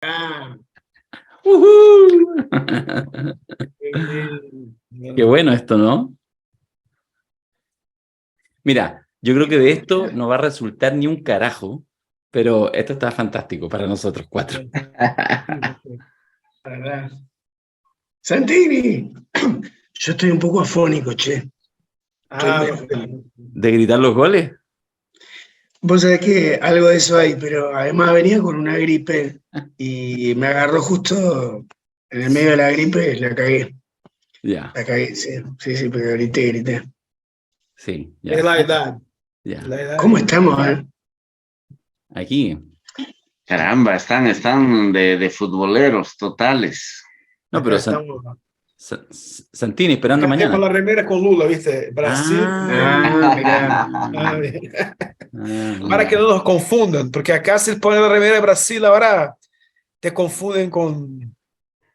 Ah, ¡Uhú! bien. Qué bueno esto, ¿no? Mira, yo creo que de esto no va a resultar ni un carajo, pero esto está fantástico para nosotros cuatro. La verdad. Santini, yo estoy un poco afónico, che. Estoy Ah, ¿De gritar los goles? Vos sabés que algo de eso hay, pero además venía con una gripe y me agarró justo en el medio de la gripe, la cagué. Ya, La cagué, sí, sí, sí, pero grité. sí, es ya, la edad. ya. La edad. ¿Cómo estamos, Aquí. Caramba, están de futboleros totales. No, pero Acá estamos. Santini esperando Acá estoy con mañana. la remera con Lula, ¿viste? Brasil. Ah, mirá. Ah, para que Mira. no nos confundan, porque acá se pone la remera de Brasil, ahora te confunden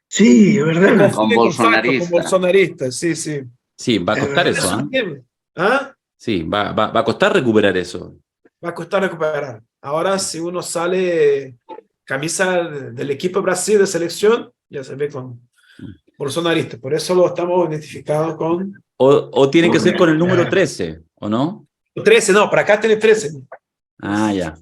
Sí, es te verdad, Con confunden con Santos, con bolsonarista. bolsonaristas, sí, sí. Sí, va a es costar verdad. eso, Eso ¿ah? tiene. ¿Ah? Sí, va a costar recuperar eso. Va a costar recuperar. Ahora, si uno sale camisa del equipo de Brasil de selección, ya se ve con bolsonarista. Por eso lo estamos identificados con O tiene que ser con el número Claro. 13, ¿o no? 13. No, para acá tiene 13. Ah, ya.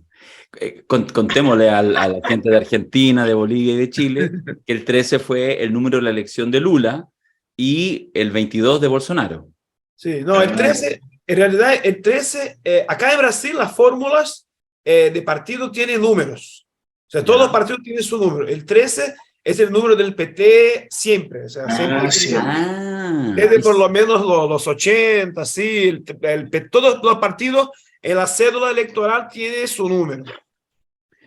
Contémosle a la gente de Argentina, de Bolivia y de Chile que el 13 fue el número de la elección de Lula y el 22 de Bolsonaro. Sí, no, el 13, en realidad el 13, acá en Brasil las fórmulas de partido tienen números. O sea, todos los partidos tienen su número. El 13 es el número del PT siempre. O sea, siempre Ah, sí. desde por lo menos los 80, sí, todos los partidos en la cédula electoral tiene su número.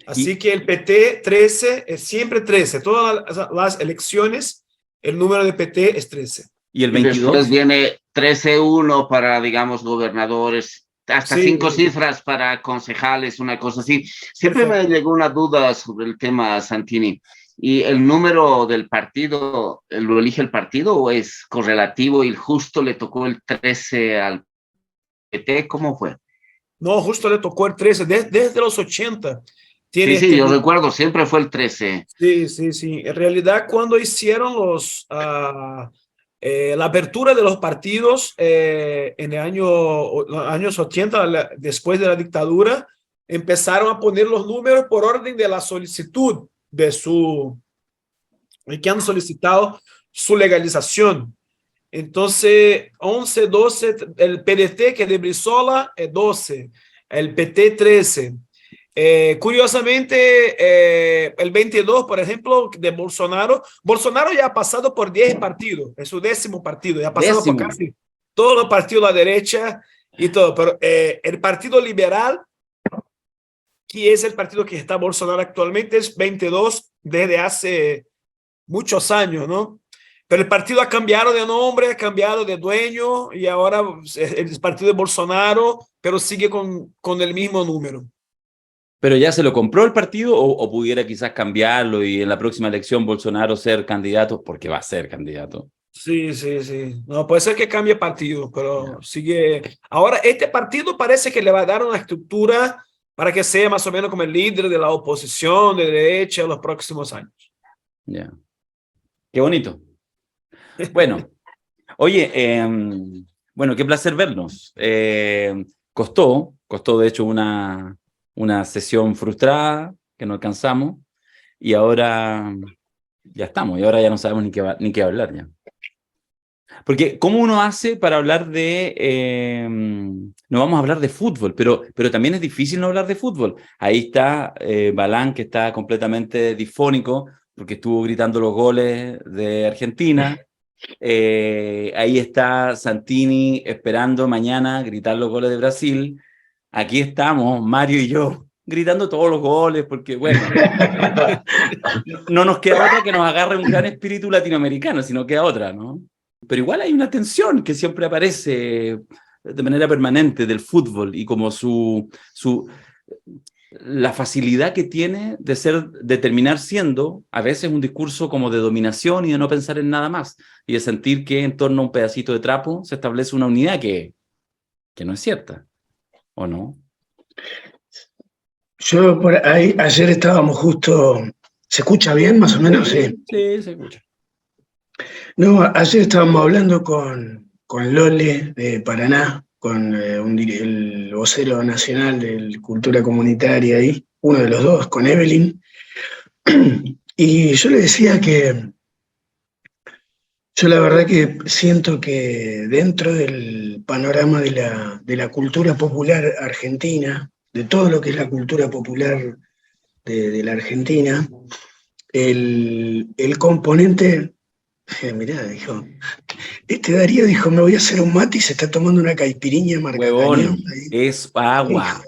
Así Y, que el PT 13 es siempre 13. Todas las elecciones, el número de PT es 13. y el Y después 22, viene 13-1 para, digamos, gobernadores, hasta Sí, 5 cifras para concejales, una cosa así. Siempre me perfecto. llegó una duda sobre el tema, Santini. ¿Y el número del partido, lo elige el partido o es correlativo y justo le tocó el 13 al PT? ¿Cómo fue? No, justo le tocó el 13, desde los 80 tiene Sí, este yo número. recuerdo, siempre fue el 13. Sí, sí, sí. En realidad, cuando hicieron la apertura de los partidos en el los años 80, después de la dictadura, empezaron a poner los números por orden de la solicitud que han solicitado su legalización. Entonces, 11, 12, el PDT, que es de Brizola, es 12, el PT 13. Curiosamente, el 22, por ejemplo, de Bolsonaro, Bolsonaro ya ha pasado por 10 partidos, es su 10º partido, ya ha pasado por 10º. casi todos los partidos de la derecha y todo, pero el Partido Liberal, que es el partido que está Bolsonaro actualmente, es 22 desde hace muchos años, ¿no? Pero el partido ha cambiado de nombre, ha cambiado de dueño y ahora es el partido de Bolsonaro, pero sigue con el mismo número. ¿Pero ya se lo compró el partido o pudiera quizás cambiarlo y en la próxima elección Bolsonaro ser candidato? Porque va a ser candidato. Sí, sí, sí. No, puede ser que cambie partido, pero Ya. sigue. Ahora, este partido parece que le va a dar una estructura para que sea más o menos como el líder de la oposición de derecha en los próximos años. Ya. Qué bonito. Bueno, oye, bueno, qué placer vernos. Costó de hecho una sesión frustrada que no alcanzamos y ahora ya estamos y ahora ya no sabemos ni qué hablar ya. Porque ¿cómo uno hace para hablar no vamos a hablar de fútbol, pero también es difícil no hablar de fútbol. Ahí está Balán, que está completamente difónico porque estuvo gritando los goles de Argentina. Ahí está Santini esperando mañana gritar los goles de Brasil. Aquí estamos, Mario y yo, gritando todos los goles, porque bueno, no nos queda otra que nos agarre un gran espíritu latinoamericano, si no queda otra, ¿no? Pero igual hay una tensión que siempre aparece de manera permanente del fútbol y como la facilidad que tiene de terminar siendo a veces un discurso como de dominación y de no pensar en nada más y de sentir que en torno a un pedacito de trapo se establece una unidad que no es cierta, ¿o no? Yo por ahí, ayer estábamos justo ¿Se escucha bien, más o menos? Sí. Sí, se escucha. No, ayer estábamos hablando con Lole de Paraná, con el vocero nacional de Cultura Comunitaria ahí, uno de los dos, con Evelyn, y yo le decía que yo la verdad que siento que dentro del panorama de la cultura popular argentina, de todo lo que es la cultura popular de la Argentina, el componente, mirá, dijo, este Darío dijo, me voy a hacer un mate y se está tomando una caipiriña marca cañón. Huevón, es agua,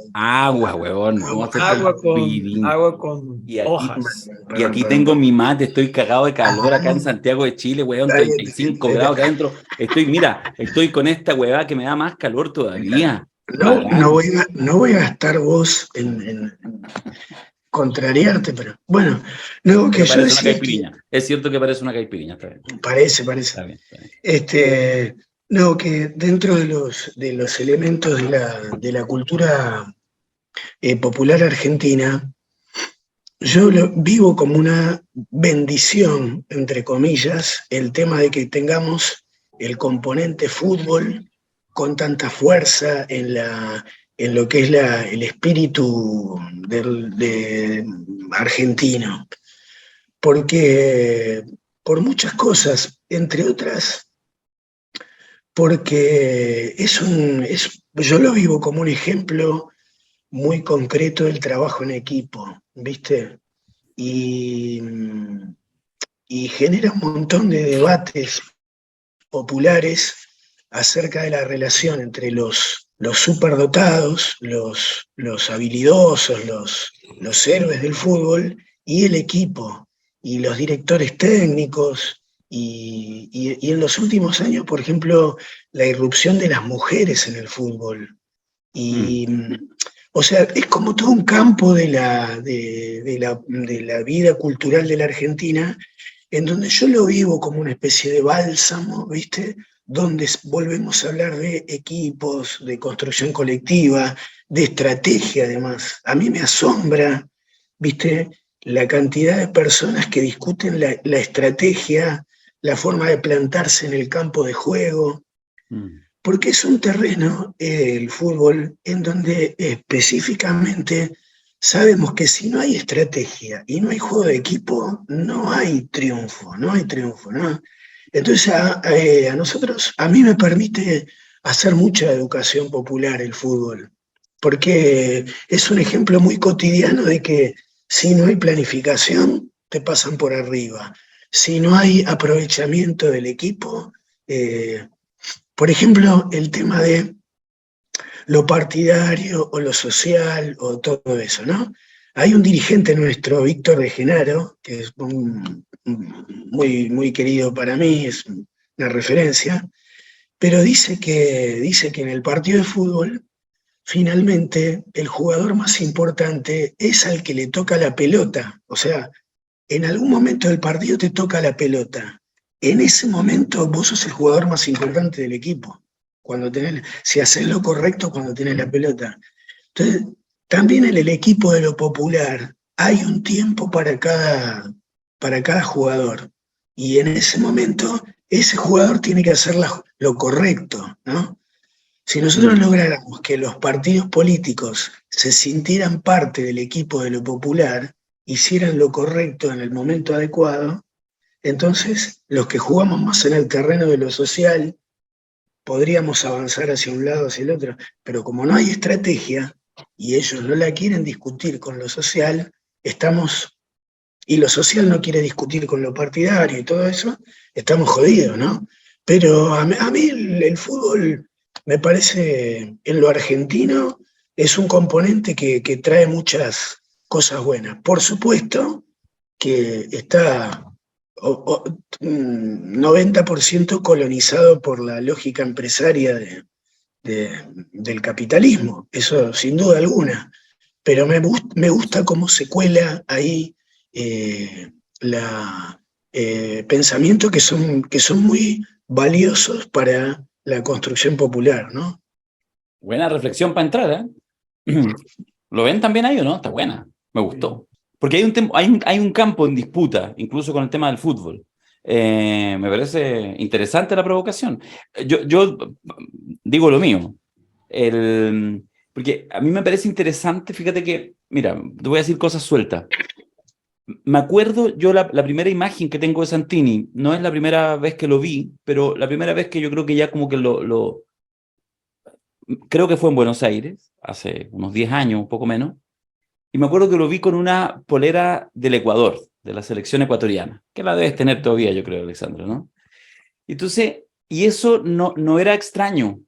huevón. ¿Cómo se caipirinha? Agua con Y aquí, hojas. y aquí tengo mi mate, estoy cagado de calor acá en Santiago de Chile, weón, 35 grados acá adentro. Estoy con esta huevada que me da más calor todavía. No voy a gastar vos en contrariarte, pero bueno, no, que Pero yo parece una decía que caipirinha. Es cierto que parece una caipirinha, está bien. parece. Está bien, está bien. No, que dentro de los elementos de la cultura popular argentina, yo lo vivo como una bendición, entre comillas, el tema de que tengamos el componente fútbol con tanta fuerza en lo que es el espíritu argentino. Porque por muchas cosas, entre otras, porque yo lo vivo como un ejemplo muy concreto del trabajo en equipo, ¿viste? Y, y genera un montón de debates populares acerca de la relación entre los superdotados, los habilidosos, los héroes del fútbol y el equipo, y los directores técnicos, y en los últimos años, por ejemplo, la irrupción de las mujeres en el fútbol. Y, o sea, es como todo un campo de la vida cultural de la Argentina, en donde yo lo vivo como una especie de bálsamo, ¿viste? Donde volvemos a hablar de equipos, de construcción colectiva, de estrategia además. A mí me asombra, ¿viste? La cantidad de personas que discuten la estrategia, la forma de plantarse en el campo de juego, porque es un terreno, el fútbol, en donde específicamente sabemos que si no hay estrategia y no hay juego de equipo, no hay triunfo, ¿no? Entonces a nosotros, a mí me permite hacer mucha educación popular el fútbol, porque es un ejemplo muy cotidiano de que si no hay planificación, te pasan por arriba. Si no hay aprovechamiento del equipo, por ejemplo, el tema de lo partidario o lo social o todo eso, ¿no? Hay un dirigente nuestro, Víctor de Genaro, que es muy, muy querido para mí, es una referencia, pero dice que en el partido de fútbol, finalmente, el jugador más importante es al que le toca la pelota. O sea, en algún momento del partido te toca la pelota. En ese momento vos sos el jugador más importante del equipo. Si haces lo correcto cuando tenés la pelota. Entonces, también en el equipo de lo popular hay un tiempo para cada jugador. Y en ese momento, ese jugador tiene que hacer lo correcto, ¿no? Si nosotros lográramos que los partidos políticos se sintieran parte del equipo de lo popular, hicieran lo correcto en el momento adecuado, entonces los que jugamos más en el terreno de lo social podríamos avanzar hacia un lado, hacia el otro, pero como no hay estrategia y ellos no la quieren discutir con lo social, y lo social no quiere discutir con lo partidario y todo eso, estamos jodidos, ¿no? Pero a mí el fútbol me parece, en lo argentino, es un componente que trae muchas cosas buenas. Por supuesto que está 90% colonizado por la lógica empresaria del capitalismo, eso sin duda alguna, pero me gusta cómo se cuela ahí pensamientos que son muy valiosos para la construcción popular, ¿no? Buena reflexión para entrar, ¿eh? ¿Lo ven también ahí o no? Está buena, me gustó. Porque hay un campo en disputa, incluso con el tema del fútbol. Me parece interesante la provocación. Yo digo lo mío. Porque a mí me parece interesante, fíjate que, mira, te voy a decir cosas sueltas. Me acuerdo yo la primera imagen que tengo de Santini, no es la primera vez que lo vi, pero la primera vez que yo creo que ya como que creo que fue en Buenos Aires, hace unos 10 años, un poco menos, y me acuerdo que lo vi con una polera del Ecuador, de la selección ecuatoriana, que la debes tener todavía, yo creo, Alexandra, ¿no? Entonces, y eso no era extraño,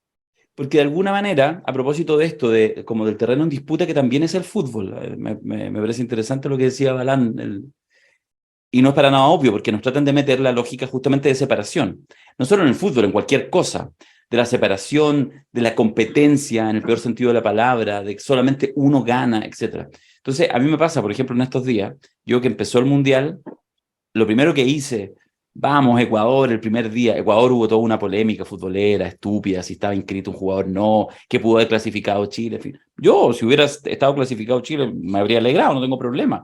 porque de alguna manera, a propósito de esto, como del terreno en disputa, que también es el fútbol, me parece interesante lo que decía Balán, y no es para nada obvio, porque nos tratan de meter la lógica justamente de separación, no solo en el fútbol, en cualquier cosa, de la separación, de la competencia, en el peor sentido de la palabra, de que solamente uno gana, etc. Entonces, a mí me pasa, por ejemplo, en estos días, yo que empezó el Mundial, lo primero que hice, vamos, Ecuador, el primer día, Ecuador hubo toda una polémica futbolera, estúpida, si estaba inscrito un jugador, no, que pudo haber clasificado Chile, en fin. Yo, si hubiera estado clasificado Chile, me habría alegrado, no tengo problema.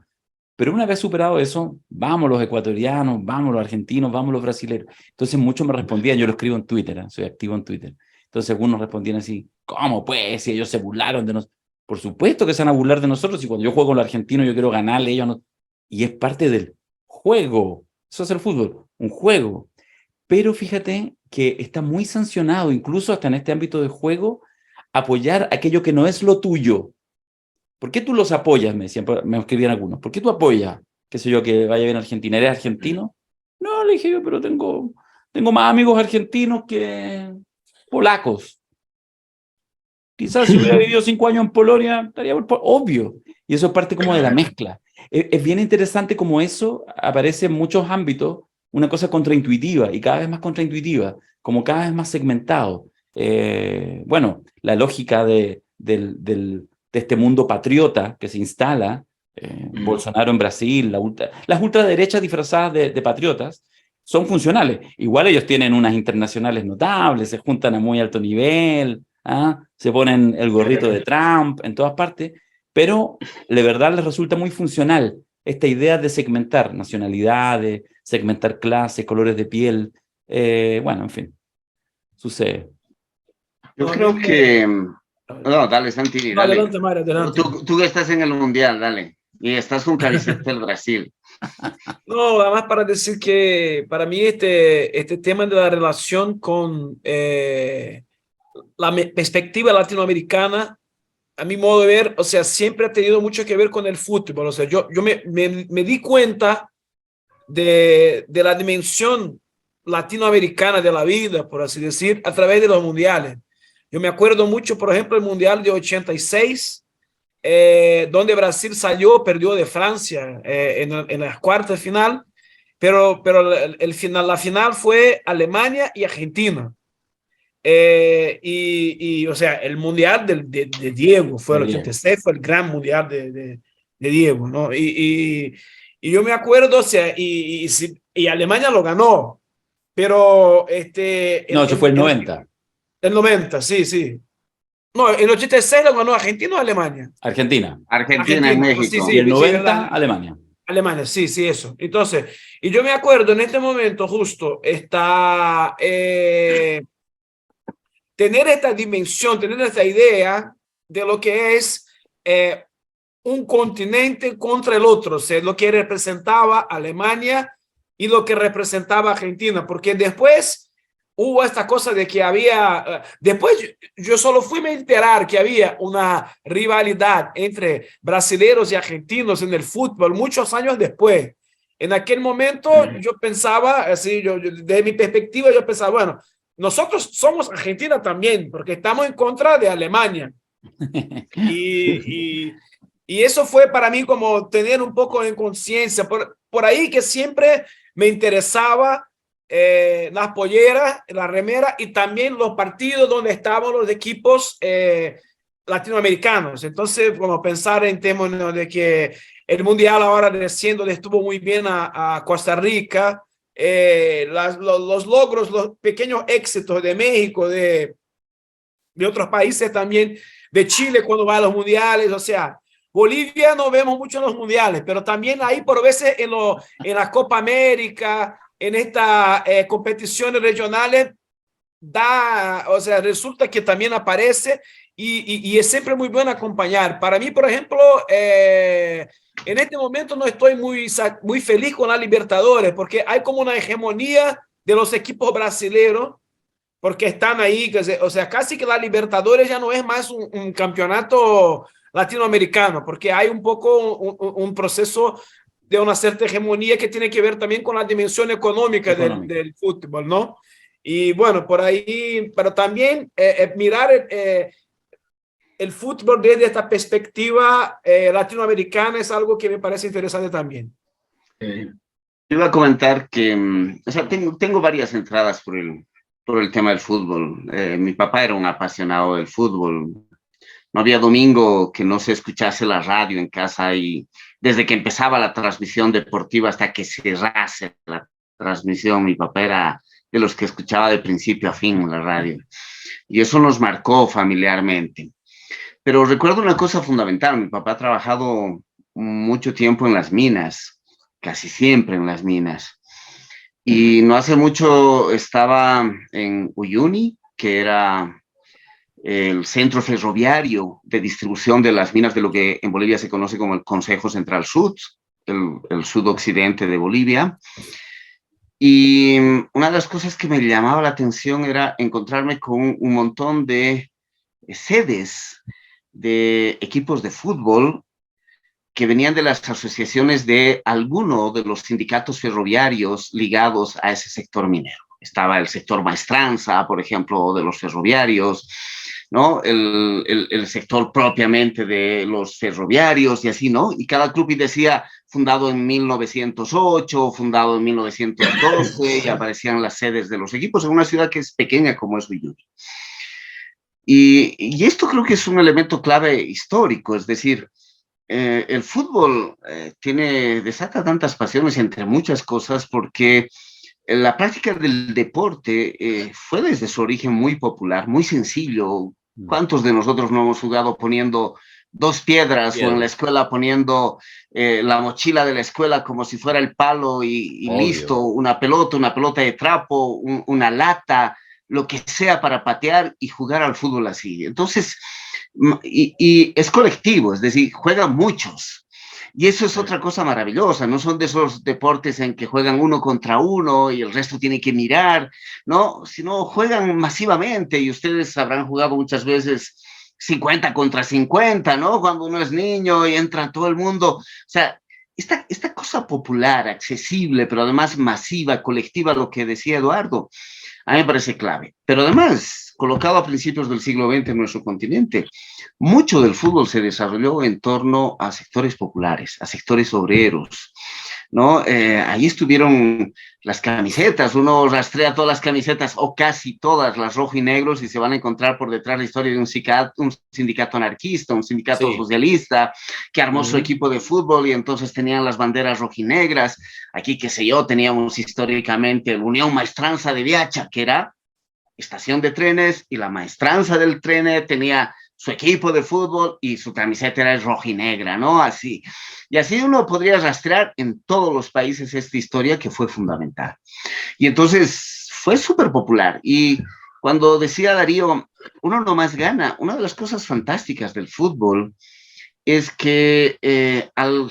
Pero una vez superado eso, vamos los ecuatorianos, vamos los argentinos, vamos los brasileños. Entonces muchos me respondían, yo lo escribo en Twitter, soy activo en Twitter. Entonces algunos respondían así, ¿cómo pues? Si ellos se burlaron de nosotros. Por supuesto que se van a burlar de nosotros, y cuando yo juego con los argentinos yo quiero ganarle, ellos no. Y es parte del juego. Eso es el fútbol, un juego. Pero fíjate que está muy sancionado, incluso hasta en este ámbito de juego, apoyar aquello que no es lo tuyo. ¿Por qué tú los apoyas? Me escribían algunos. ¿Por qué tú apoyas, qué sé yo, que vaya bien Argentina? ¿Eres argentino? No, le dije yo, pero tengo más amigos argentinos que polacos. Quizás si hubiera vivido 5 años en Polonia, estaría obvio. Y eso es parte como de la mezcla. Es bien interesante como eso aparece en muchos ámbitos, una cosa contraintuitiva y cada vez más contraintuitiva, como cada vez más segmentado. Bueno, la lógica de este mundo patriota que se instala, Bolsonaro en Brasil, las ultraderechas disfrazadas de patriotas, son funcionales. Igual ellos tienen unas internacionales notables, se juntan a muy alto nivel, se ponen el gorrito de Trump en todas partes, pero de verdad les resulta muy funcional esta idea de segmentar nacionalidades, segmentar clases, colores de piel, bueno, en fin, sucede. Yo creo que... No, dale, Santini, No, dale. adelante, Mario, adelante. Tú que estás en el Mundial, dale. Y estás con camiseta del Brasil. No, nada más para decir que para mí este tema de la relación con la perspectiva latinoamericana, a mi modo de ver, o sea, siempre ha tenido mucho que ver con el fútbol. O sea, yo me di cuenta de la dimensión latinoamericana de la vida, por así decir, a través de los mundiales. Yo me acuerdo mucho, por ejemplo, el Mundial de 86, donde Brasil salió, perdió de Francia en las cuartas de final, pero la final fue Alemania y Argentina. O sea, el mundial de Diego fue el 86, fue el gran mundial de Diego, ¿no? Y yo me acuerdo, o sea, y Alemania lo ganó, pero no, eso fue el 90. El 90, sí, sí. No, el 86 lo ganó Argentina o Alemania. Argentina en México. Sí, sí, y el 90, sí, Alemania. Alemania, sí, sí, eso. Entonces, y yo me acuerdo en este momento justo está tener esta dimensión, tener esta idea de lo que es un continente contra el otro, o sea, lo que representaba Alemania y lo que representaba Argentina, porque después hubo esta cosa de que había, después yo solo fui a enterar que había una rivalidad entre brasileños y argentinos en el fútbol muchos años después. En aquel momento yo pensaba, así, desde mi perspectiva, yo pensaba, bueno, nosotros somos Argentina también, porque estamos en contra de Alemania. Y eso fue para mí como tener un poco de conciencia, por ahí que siempre me interesaba las polleras, la remera y también los partidos donde estaban los equipos latinoamericanos. Entonces, como pensar en términos de que el Mundial ahora desciendo le estuvo muy bien a Costa Rica, los logros, los pequeños éxitos de México, de otros países también, de Chile cuando va a los mundiales, o sea, Bolivia no vemos mucho en los mundiales, pero también ahí por veces en la Copa América, en estas competiciones regionales, o sea, resulta que también aparece y es siempre muy bueno acompañar. Para mí, por ejemplo, en este momento no estoy muy feliz con la Libertadores porque hay como una hegemonía de los equipos brasileños porque están ahí, o sea, casi que la Libertadores ya no es más un campeonato latinoamericano, porque hay un poco un proceso de una cierta hegemonía que tiene que ver también con la dimensión económica del fútbol, ¿no? Y bueno, por ahí, pero también mirar el fútbol desde esta perspectiva latinoamericana es algo que me parece interesante también. Iba a comentar que, o sea, tengo varias entradas por el tema del fútbol. Mi papá era un apasionado del fútbol. No había domingo que no se escuchase la radio en casa y desde que empezaba la transmisión deportiva hasta que cerrase la transmisión, mi papá era de los que escuchaba de principio a fin la radio. Y eso nos marcó familiarmente. Pero recuerdo una cosa fundamental. Mi papá ha trabajado mucho tiempo en las minas, casi siempre en las minas. Y no hace mucho estaba en Uyuni, que era el centro ferroviario de distribución de las minas de lo que en Bolivia se conoce como el Consejo Central Sud, el sudoccidente de Bolivia. Y una de las cosas que me llamaba la atención era encontrarme con un montón de sedes de equipos de fútbol que venían de las asociaciones de alguno de los sindicatos ferroviarios ligados a ese sector minero. Estaba el sector maestranza, por ejemplo, de los ferroviarios, ¿no? El sector propiamente de los ferroviarios y así, ¿no? Y cada club decía fundado en 1908, fundado en 1912, y aparecían las sedes de los equipos en una ciudad que es pequeña como es Uyuni. Y esto creo que es un elemento clave histórico, es decir, el fútbol desata tantas pasiones entre muchas cosas porque la práctica del deporte fue desde su origen muy popular, muy sencillo. ¿Cuántos de nosotros no hemos jugado poniendo 2 piedras o en la escuela poniendo la mochila de la escuela como si fuera el palo y listo, una pelota de trapo, una lata, lo que sea para patear y jugar al fútbol así? Entonces, y es colectivo, es decir, juegan muchos. Y eso es otra cosa maravillosa, no son de esos deportes en que juegan uno contra uno y el resto tiene que mirar, ¿no? Sino juegan masivamente y ustedes habrán jugado muchas veces 50 contra 50, ¿no? Cuando uno es niño y entra todo el mundo. O sea, esta cosa popular, accesible, pero además masiva, colectiva, lo que decía Eduardo, a mí me parece clave. Pero además, colocado a principios del siglo XX en nuestro continente, mucho del fútbol se desarrolló en torno a sectores populares, a sectores obreros, ¿no? Ahí estuvieron las camisetas, uno rastrea todas las camisetas o casi todas las rojo y negros y se van a encontrar por detrás la historia de un sindicato anarquista, un sindicato socialista que armó su equipo de fútbol y entonces tenían las banderas rojinegras. Aquí, qué sé yo, teníamos históricamente la Unión Maestranza de Viacha, que era estación de trenes, y la maestranza del tren tenía su equipo de fútbol y su camiseta era rojinegra, ¿no? Así. Y así uno podría rastrear en todos los países esta historia que fue fundamental. Y entonces fue súper popular. Y cuando decía Darío, uno no más gana, una de las cosas fantásticas del fútbol es que al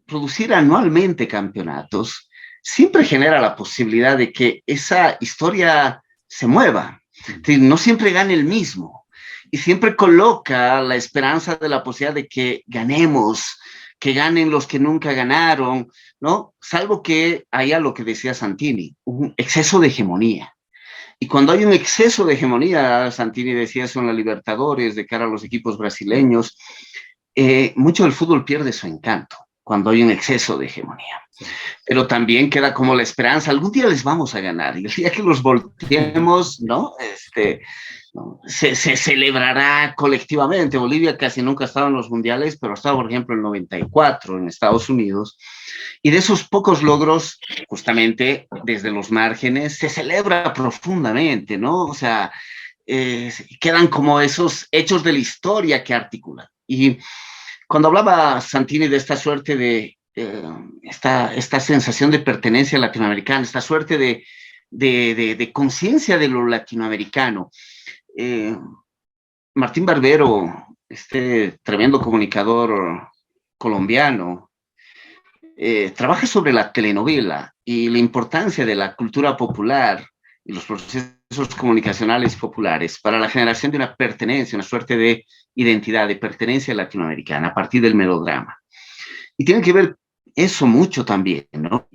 producir anualmente campeonatos, siempre genera la posibilidad de que esa historia se mueva. Es decir, no siempre gane el mismo. Y siempre coloca la esperanza de la posibilidad de que ganemos, que ganen los que nunca ganaron, ¿no? Salvo que haya lo que decía Santini, un exceso de hegemonía. Y cuando hay un exceso de hegemonía, Santini decía eso en la Libertadores, de cara a los equipos brasileños, mucho del fútbol pierde su encanto cuando hay un exceso de hegemonía. Sí. Pero también queda como la esperanza, algún día les vamos a ganar, y el día que los volteemos, ¿no? ¿no? Se celebrará colectivamente. Bolivia casi nunca ha estado en los mundiales, pero ha estado, por ejemplo, en el 94 en Estados Unidos, y de esos pocos logros, justamente desde los márgenes, se celebra profundamente, ¿no? O sea, quedan como esos hechos de la historia que articulan. Y Cuando hablaba Santini de esta suerte de esta sensación de pertenencia latinoamericana, esta suerte de conciencia de lo latinoamericano, Martín Barbero, este tremendo comunicador colombiano, trabaja sobre la telenovela y la importancia de la cultura popular y los procesos comunicacionales populares para la generación de una pertenencia, una suerte de identidad, de pertenencia latinoamericana a partir del melodrama. Y tiene que ver eso mucho también, ¿no?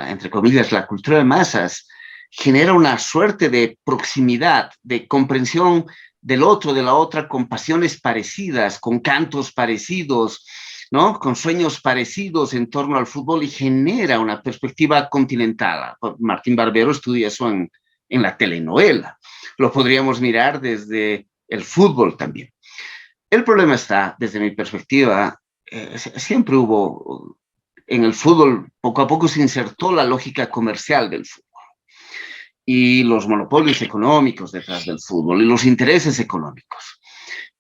Entre comillas, la cultura de masas genera una suerte de proximidad, de comprensión del otro, de la otra, con pasiones parecidas, con cantos parecidos, ¿no? Con sueños parecidos en torno al fútbol y genera una perspectiva continental. Martín Barbero estudia eso en la telenovela. Lo podríamos mirar desde el fútbol también. El problema está, desde mi perspectiva, siempre hubo, en el fútbol, poco a poco se insertó la lógica comercial del fútbol y los monopolios económicos detrás del fútbol y los intereses económicos.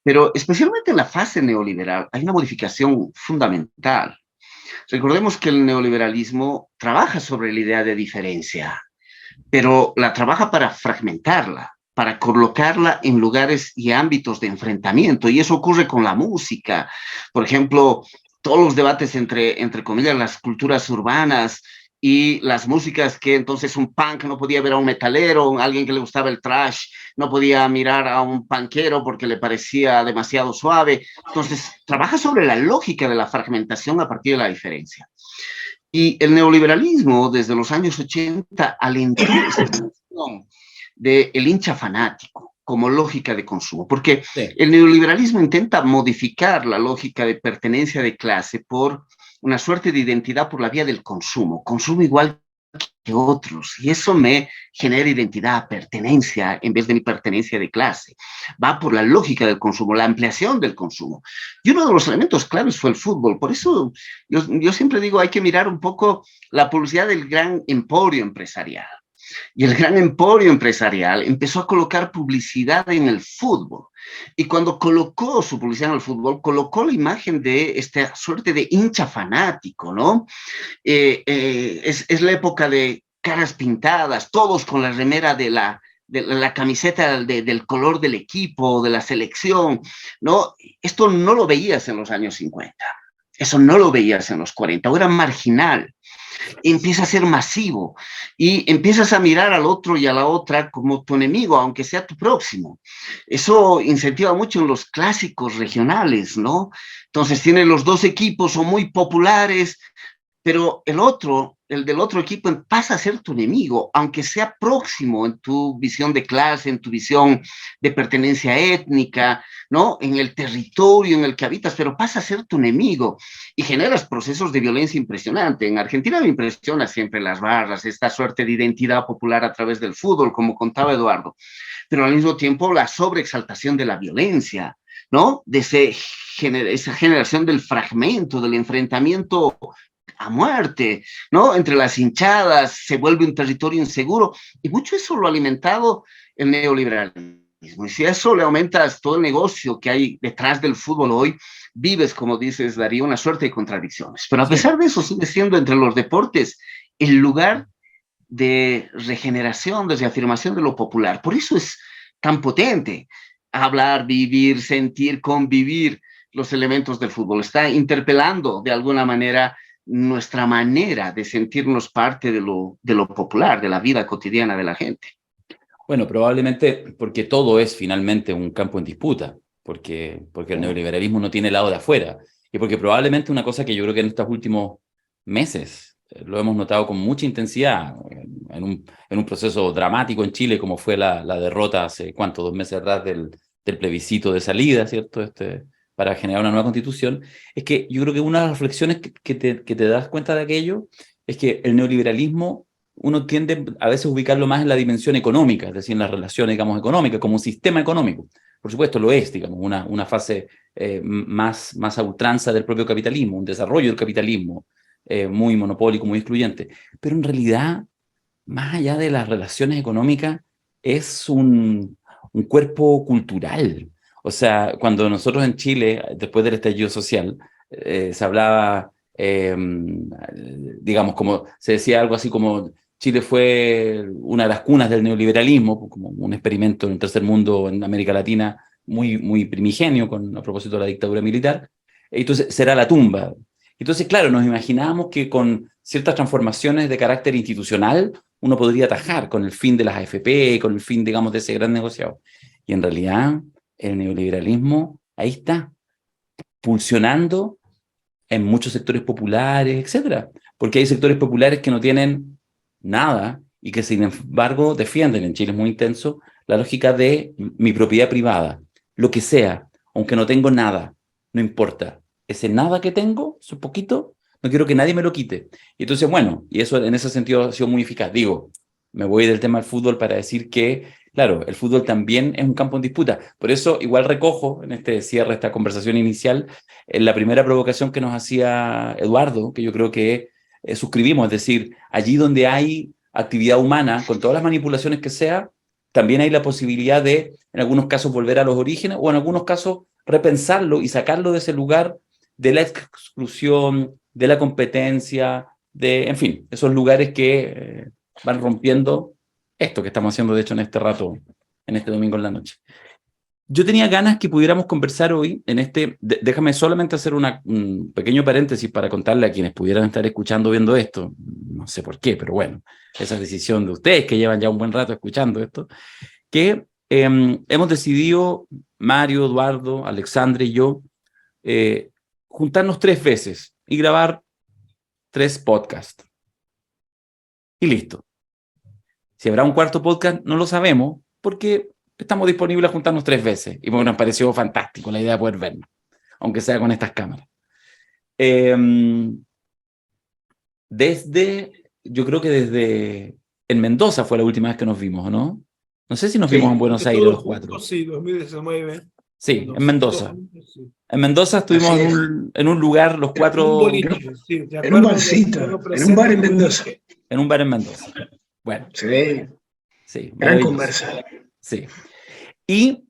Pero especialmente en la fase neoliberal hay una modificación fundamental. Recordemos que el neoliberalismo trabaja sobre la idea de diferencia, pero la trabaja para fragmentarla, para colocarla en lugares y ámbitos de enfrentamiento. Y eso ocurre con la música. Por ejemplo, todos los debates entre comillas, las culturas urbanas y las músicas que entonces un punk no podía ver a un metalero, alguien que le gustaba el thrash no podía mirar a un punkero porque le parecía demasiado suave. Entonces, trabaja sobre la lógica de la fragmentación a partir de la diferencia. Y el neoliberalismo, desde los años 80, alentó esa noción del hincha fanático como lógica de consumo, porque sí, el neoliberalismo intenta modificar la lógica de pertenencia de clase por una suerte de identidad por la vía del consumo igual que otros, y eso me genera identidad, pertenencia, en vez de mi pertenencia de clase. Va por la lógica del consumo, la ampliación del consumo. Y uno de los elementos claves fue el fútbol. Por eso yo siempre digo, hay que mirar un poco la publicidad del gran emporio empresarial. Y el gran emporio empresarial empezó a colocar publicidad en el fútbol. Y cuando colocó su publicidad en el fútbol, colocó la imagen de esta suerte de hincha fanático, ¿no? Es la época de caras pintadas, todos con la remera de la camiseta del color del equipo, de la selección, ¿no? Esto no lo veías en los años 50. Eso no lo veías en los 40, o era marginal. Empieza a ser masivo y empiezas a mirar al otro y a la otra como tu enemigo, aunque sea tu próximo. Eso incentiva mucho en los clásicos regionales, ¿no? Entonces tienen los dos equipos, son muy populares, pero el del otro equipo pasa a ser tu enemigo, aunque sea próximo en tu visión de clase, en tu visión de pertenencia étnica, ¿no? En el territorio en el que habitas, pero pasa a ser tu enemigo y generas procesos de violencia impresionante. En Argentina me impresiona siempre las barras, esta suerte de identidad popular a través del fútbol, como contaba Eduardo, pero al mismo tiempo la sobreexaltación de la violencia, ¿no? De esa generación del fragmento, del enfrentamiento a muerte, ¿no? Entre las hinchadas, se vuelve un territorio inseguro, y mucho eso lo ha alimentado el neoliberalismo. Y si a eso le aumentas todo el negocio que hay detrás del fútbol hoy, vives, como dices, Darío, una suerte de contradicciones. Pero a pesar de eso, sigue siendo entre los deportes el lugar de regeneración, de reafirmación de lo popular. Por eso es tan potente hablar, vivir, sentir, convivir los elementos del fútbol. Está interpelando de alguna manera nuestra manera de sentirnos parte de lo popular, de la vida cotidiana de la gente. Bueno, probablemente porque todo es finalmente un campo en disputa, porque el neoliberalismo no tiene lado de afuera, y porque probablemente una cosa que yo creo que en estos últimos meses lo hemos notado con mucha intensidad, en un proceso dramático en Chile, como fue la derrota hace, ¿cuánto? 2 meses atrás del plebiscito de salida, ¿cierto? Para generar una nueva constitución, es que yo creo que una de las reflexiones que te das cuenta de aquello es que el neoliberalismo uno tiende a veces a ubicarlo más en la dimensión económica, es decir, en las relaciones, digamos, económicas, como un sistema económico. Por supuesto lo es, digamos, una fase más a ultranza del propio capitalismo, un desarrollo del capitalismo muy monopólico, muy excluyente. Pero en realidad, más allá de las relaciones económicas, es un cuerpo cultural. O sea, cuando nosotros en Chile, después del estallido social, se hablaba, digamos, como se decía algo así como Chile fue una de las cunas del neoliberalismo, como un experimento en el tercer mundo, en América Latina, muy, muy primigenio a propósito de la dictadura militar. Entonces, será la tumba. Entonces, claro, nos imaginábamos que con ciertas transformaciones de carácter institucional uno podría atajar con el fin de las AFP, con el fin, digamos, de ese gran negociado. Y en realidad, el neoliberalismo ahí está, pulsionando en muchos sectores populares, etcétera. Porque hay sectores populares que no tienen nada y que, sin embargo, defienden, en Chile es muy intenso, la lógica de mi propiedad privada, lo que sea, aunque no tengo nada, no importa. Ese nada que tengo, su poquito, no quiero que nadie me lo quite. Y entonces, bueno, y eso en ese sentido ha sido muy eficaz. Digo, me voy del tema del fútbol para decir que, claro, el fútbol también es un campo en disputa. Por eso, igual recojo en este cierre, esta conversación inicial, en la primera provocación que nos hacía Eduardo, que yo creo que suscribimos, es decir, allí donde hay actividad humana, con todas las manipulaciones que sea, también hay la posibilidad de, en algunos casos, volver a los orígenes, o en algunos casos, repensarlo y sacarlo de ese lugar de la exclusión, de la competencia, de, en fin, esos lugares que van rompiendo esto que estamos haciendo, de hecho, en este rato, en este domingo en la noche. Yo tenía ganas que pudiéramos conversar hoy en este, déjame solamente hacer un pequeño paréntesis para contarle a quienes pudieran estar escuchando o viendo esto, no sé por qué, pero bueno, esa es decisión de ustedes que llevan ya un buen rato escuchando esto, que hemos decidido, Mario, Eduardo, Alexandre y yo, juntarnos 3 veces y grabar 3 podcasts. Y listo. Si habrá un cuarto podcast, no lo sabemos, porque estamos disponibles a juntarnos 3 veces. Y porque nos pareció fantástico la idea de poder vernos, aunque sea con estas cámaras. Yo creo que desde en Mendoza fue la última vez que nos vimos, ¿no? No sé si nos vimos en Buenos Aires los 4. Sí, 2019. Sí, en Mendoza. Sí. En Mendoza estuvimos en un lugar, los 4... Un boliche, sí, ¿te En un acuerdas barcito, de lo en un bar en presente? Mendoza. En un bar en Mendoza. Bueno, Sí, sí, gran maravilloso. conversa. Sí. Y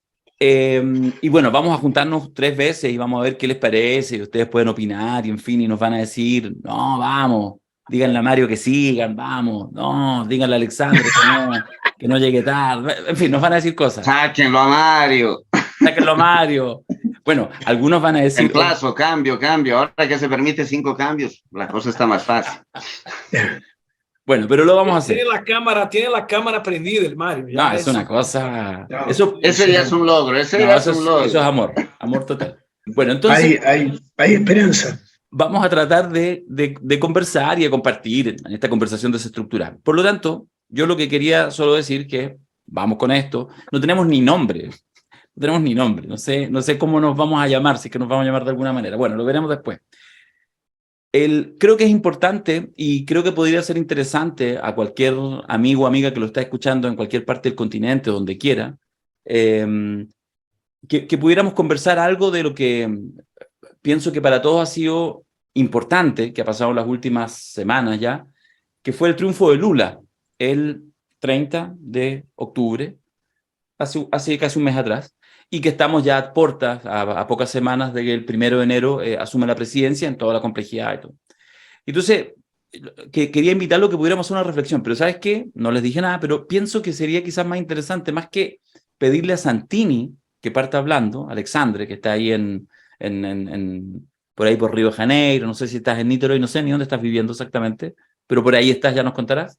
bueno, vamos a juntarnos 3 veces y vamos a ver qué les parece, y ustedes pueden opinar, y en fin, y nos van a decir, no, vamos, díganle a Mario que sigan, vamos, no, díganle a Alexandre que no llegue tarde, en fin, nos van a decir cosas. Sáquenlo a Mario. Sáquenlo a Mario. Bueno, algunos van a decir... Reemplazo, cambio. Ahora que se permite 5 cambios, la cosa está más fácil. Bueno, pero lo vamos a hacer. Tiene la cámara prendida el Mario. Ya No, es una cosa... No, ese ya es un logro, eso es amor total. Bueno, entonces... Hay esperanza. Vamos a tratar de conversar y de compartir en esta conversación desestructurada. Por lo tanto, yo lo que quería solo decir que, vamos con esto, no tenemos ni nombre, no sé cómo nos vamos a llamar, si es que nos vamos a llamar de alguna manera. Bueno, lo veremos después. Creo que es importante y creo que podría ser interesante a cualquier amigo o amiga que lo está escuchando en cualquier parte del continente, donde quiera, que pudiéramos conversar algo de lo que pienso que para todos ha sido importante, que ha pasado en las últimas semanas ya, que fue el triunfo de Lula el 30 de octubre, hace casi un mes atrás, y que estamos ya a puertas, a pocas semanas de que el 1 de enero asume la presidencia en toda la complejidad y todo. Entonces, quería invitarlo a que pudiéramos hacer una reflexión, pero ¿sabes qué? No les dije nada, pero pienso que sería quizás más interesante, más que pedirle a Santini que parta hablando, Alexandre, que está ahí por ahí por Río de Janeiro, no sé si estás en Níteroy, no sé ni dónde estás viviendo exactamente, pero por ahí estás, ya nos contarás.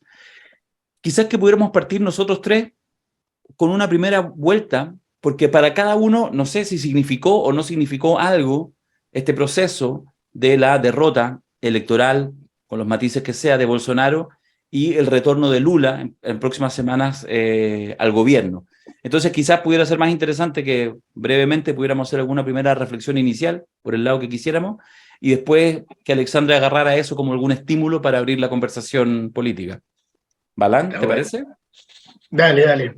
Quizás que pudiéramos partir nosotros 3 con una primera vuelta, porque para cada uno, no sé si significó o no significó algo este proceso de la derrota electoral, con los matices que sea, de Bolsonaro, y el retorno de Lula en próximas semanas al gobierno. Entonces quizás pudiera ser más interesante que brevemente pudiéramos hacer alguna primera reflexión inicial por el lado que quisiéramos, y después que Alexandre agarrara eso como algún estímulo para abrir la conversación política. ¿Balán, te parece? Dale.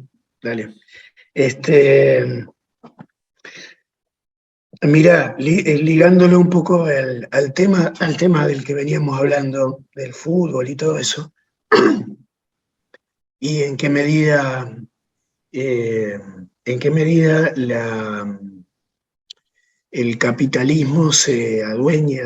Mirá, ligándolo un poco al tema del que veníamos hablando, del fútbol y todo eso, y en qué medida el capitalismo se adueña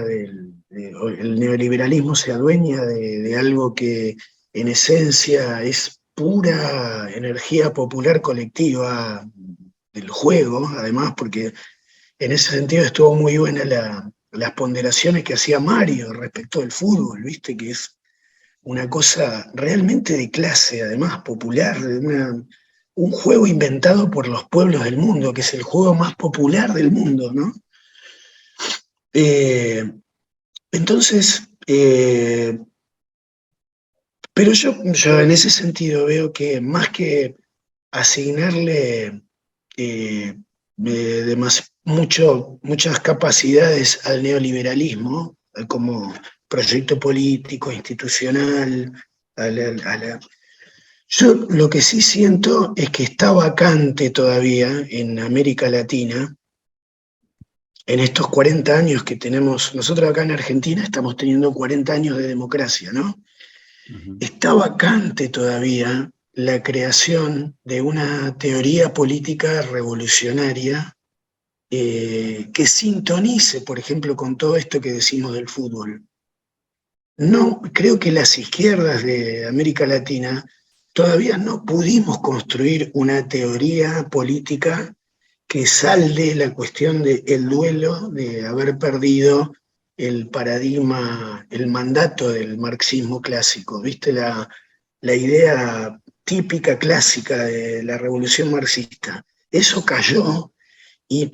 el neoliberalismo se adueña de algo que en esencia es pura energía popular colectiva del juego, además, porque en ese sentido estuvo muy buena las ponderaciones que hacía Mario respecto del fútbol, ¿viste? Que es una cosa realmente de clase, además, popular, un juego inventado por los pueblos del mundo, que es el juego más popular del mundo, ¿no? Entonces, pero yo en ese sentido veo que más que asignarle muchas capacidades al neoliberalismo, como proyecto político, institucional, yo lo que sí siento es que está vacante todavía en América Latina, en estos 40 años que tenemos, nosotros acá en Argentina estamos teniendo 40 años de democracia, ¿no? Está vacante todavía la creación de una teoría política revolucionaria que sintonice, por ejemplo, con todo esto que decimos del fútbol. No, creo que las izquierdas de América Latina todavía no pudimos construir una teoría política que salde la cuestión del duelo de haber perdido el paradigma, el mandato del marxismo clásico, ¿viste? La idea típica, clásica de la revolución marxista. Eso cayó y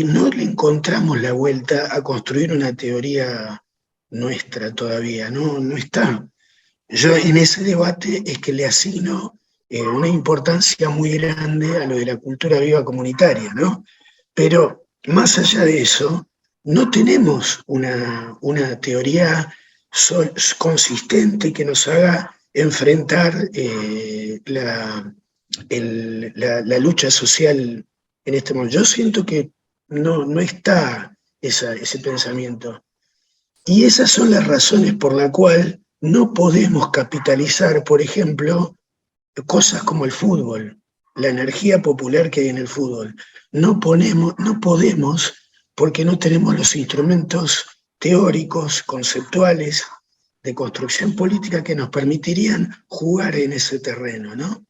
no le encontramos la vuelta a construir una teoría nuestra todavía, no está. Yo en ese debate es que le asigno una importancia muy grande a lo de la cultura viva comunitaria, ¿no? Pero más allá de eso, no tenemos una teoría consistente que nos haga enfrentar la lucha social en este momento. Yo siento que no está ese pensamiento. Y esas son las razones por las cuales no podemos capitalizar, por ejemplo, cosas como el fútbol, la energía popular que hay en el fútbol. No podemos porque no tenemos los instrumentos teóricos, conceptuales, de construcción política que nos permitirían jugar en ese terreno, ¿no?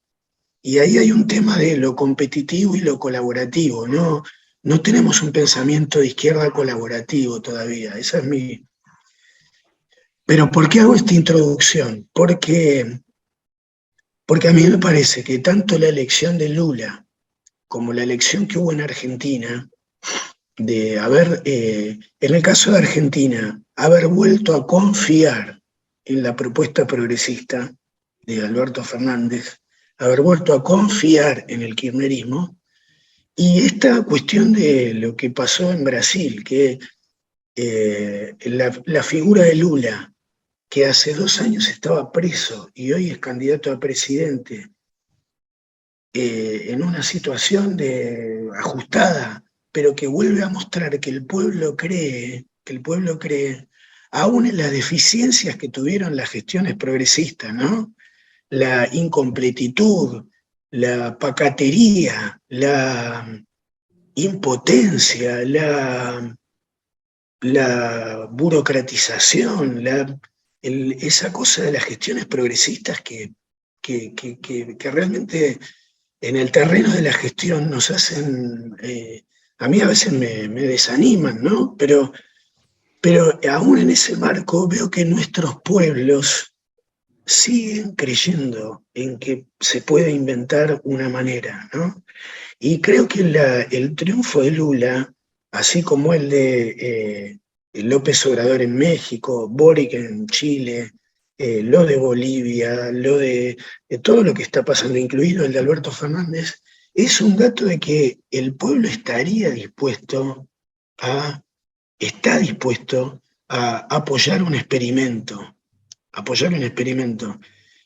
Y ahí hay un tema de lo competitivo y lo colaborativo, ¿no? No tenemos un pensamiento de izquierda colaborativo todavía, esa es mi... Pero ¿por qué hago esta introducción? Porque a mí me parece que tanto la elección de Lula como la elección que hubo en Argentina, de haber, en el caso de Argentina, haber vuelto a confiar en la propuesta progresista de Alberto Fernández, haber vuelto a confiar en el kirchnerismo, y esta cuestión de lo que pasó en Brasil, que la figura de Lula, que hace 2 años estaba preso y hoy es candidato a presidente, en una situación ajustada, pero que vuelve a mostrar que el pueblo cree, aún en las deficiencias que tuvieron las gestiones progresistas, ¿no? La incompletitud, la pacatería, la impotencia, la burocratización, esa cosa de las gestiones progresistas que realmente en el terreno de la gestión nos hacen, a mí a veces me desaniman, ¿no? Pero aún en ese marco veo que nuestros pueblos siguen creyendo en que se puede inventar una manera, ¿no? Y creo que el triunfo de Lula, así como el de López Obrador en México, Boric en Chile, lo de Bolivia, lo de todo lo que está pasando, incluido el de Alberto Fernández, es un dato de que el pueblo está dispuesto a apoyar un experimento,